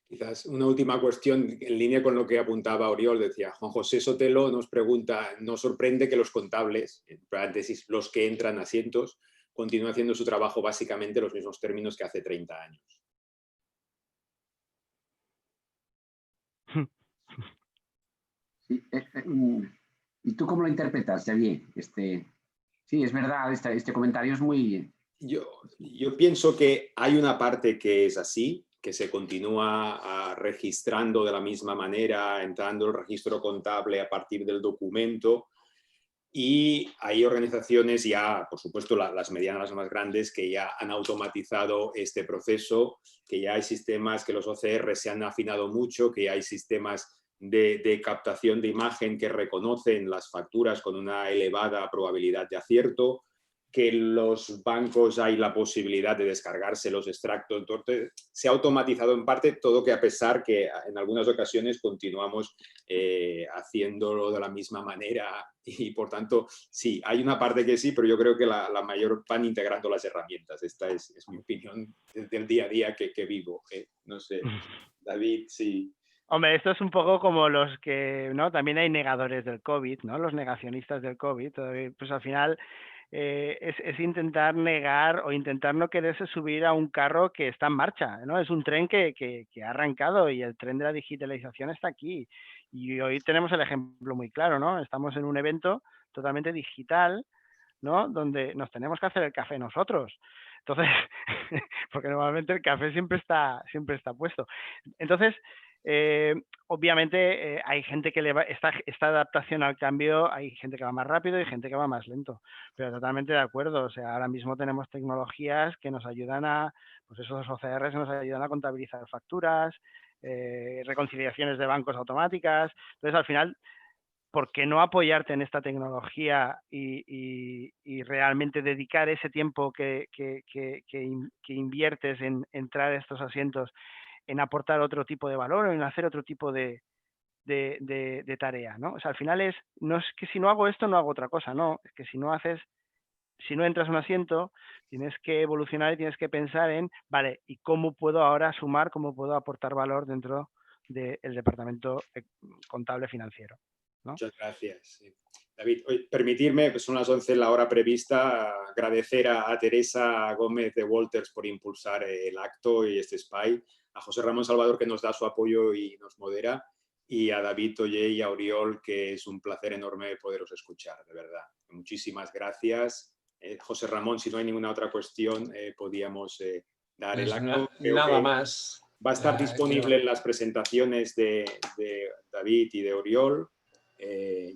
Quizás una última cuestión en línea con lo que apuntaba Oriol. Decía Juan José Sotelo, nos pregunta, ¿nos sorprende que los contables, en paréntesis, los que entran a cientos, continúen haciendo su trabajo básicamente en los mismos términos que hace 30 años? Sí, ¿y tú cómo lo interpretas, Xavier? Sí, es verdad, este comentario es muy... Yo pienso que hay una parte que es así, que se continúa registrando de la misma manera, entrando el registro contable a partir del documento, y hay organizaciones ya, por supuesto las medianas, las más grandes, que ya han automatizado este proceso, que ya hay sistemas que los OCR se han afinado mucho, que ya hay sistemas de captación de imagen que reconocen las facturas con una elevada probabilidad de acierto, que los bancos hay la posibilidad de descargarse los extractos. Entonces, se ha automatizado en parte, todo que a pesar que en algunas ocasiones continuamos haciéndolo de la misma manera y, por tanto, sí, hay una parte que sí, pero yo creo que la mayor van integrando las herramientas. Esta es mi opinión del día a día que vivo. No sé, David, sí. Hombre, esto es un poco como los que, ¿no? También hay negadores del COVID, ¿no? Los negacionistas del COVID. Pues al final es intentar negar o intentar no quererse subir a un carro que está en marcha, ¿no? Es un tren que ha arrancado y el tren de la digitalización está aquí. Y hoy tenemos el ejemplo muy claro, ¿no? Estamos en un evento totalmente digital, ¿no? Donde nos tenemos que hacer el café nosotros. Entonces, porque normalmente el café siempre está puesto. Entonces, obviamente hay gente que esta adaptación al cambio, hay gente que va más rápido y gente que va más lento, pero totalmente de acuerdo. O sea, ahora mismo tenemos tecnologías que nos ayudan pues esos OCRs nos ayudan a contabilizar facturas, reconciliaciones de bancos automáticas. Entonces, al final, ¿por qué no apoyarte en esta tecnología y realmente dedicar ese tiempo que inviertes en entrar a estos asientos en aportar otro tipo de valor o en hacer otro tipo de tarea, ¿no? O sea, al final no es que si no hago esto, no hago otra cosa, no, es que si no entras a un asiento, tienes que evolucionar y tienes que pensar en, vale, ¿y cómo puedo ahora sumar, cómo puedo aportar valor dentro del departamento contable financiero, ¿no? Muchas gracias. Sí. David, permitirme, pues son las 11 la hora prevista, agradecer a Teresa Gómez de Walters por impulsar el acto y este SPY, a José Ramón Salvador que nos da su apoyo y nos modera, y a David Ollé y a Oriol, que es un placer enorme poderos escuchar, de verdad. Muchísimas gracias. José Ramón, si no hay ninguna otra cuestión, podíamos dar el acto. Nada más. Va a estar disponible en las presentaciones de David y de Oriol.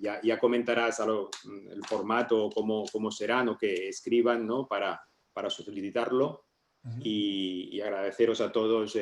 Ya comentarás el formato, cómo serán o que escriban, ¿no? para solicitarlo. Y agradeceros a todos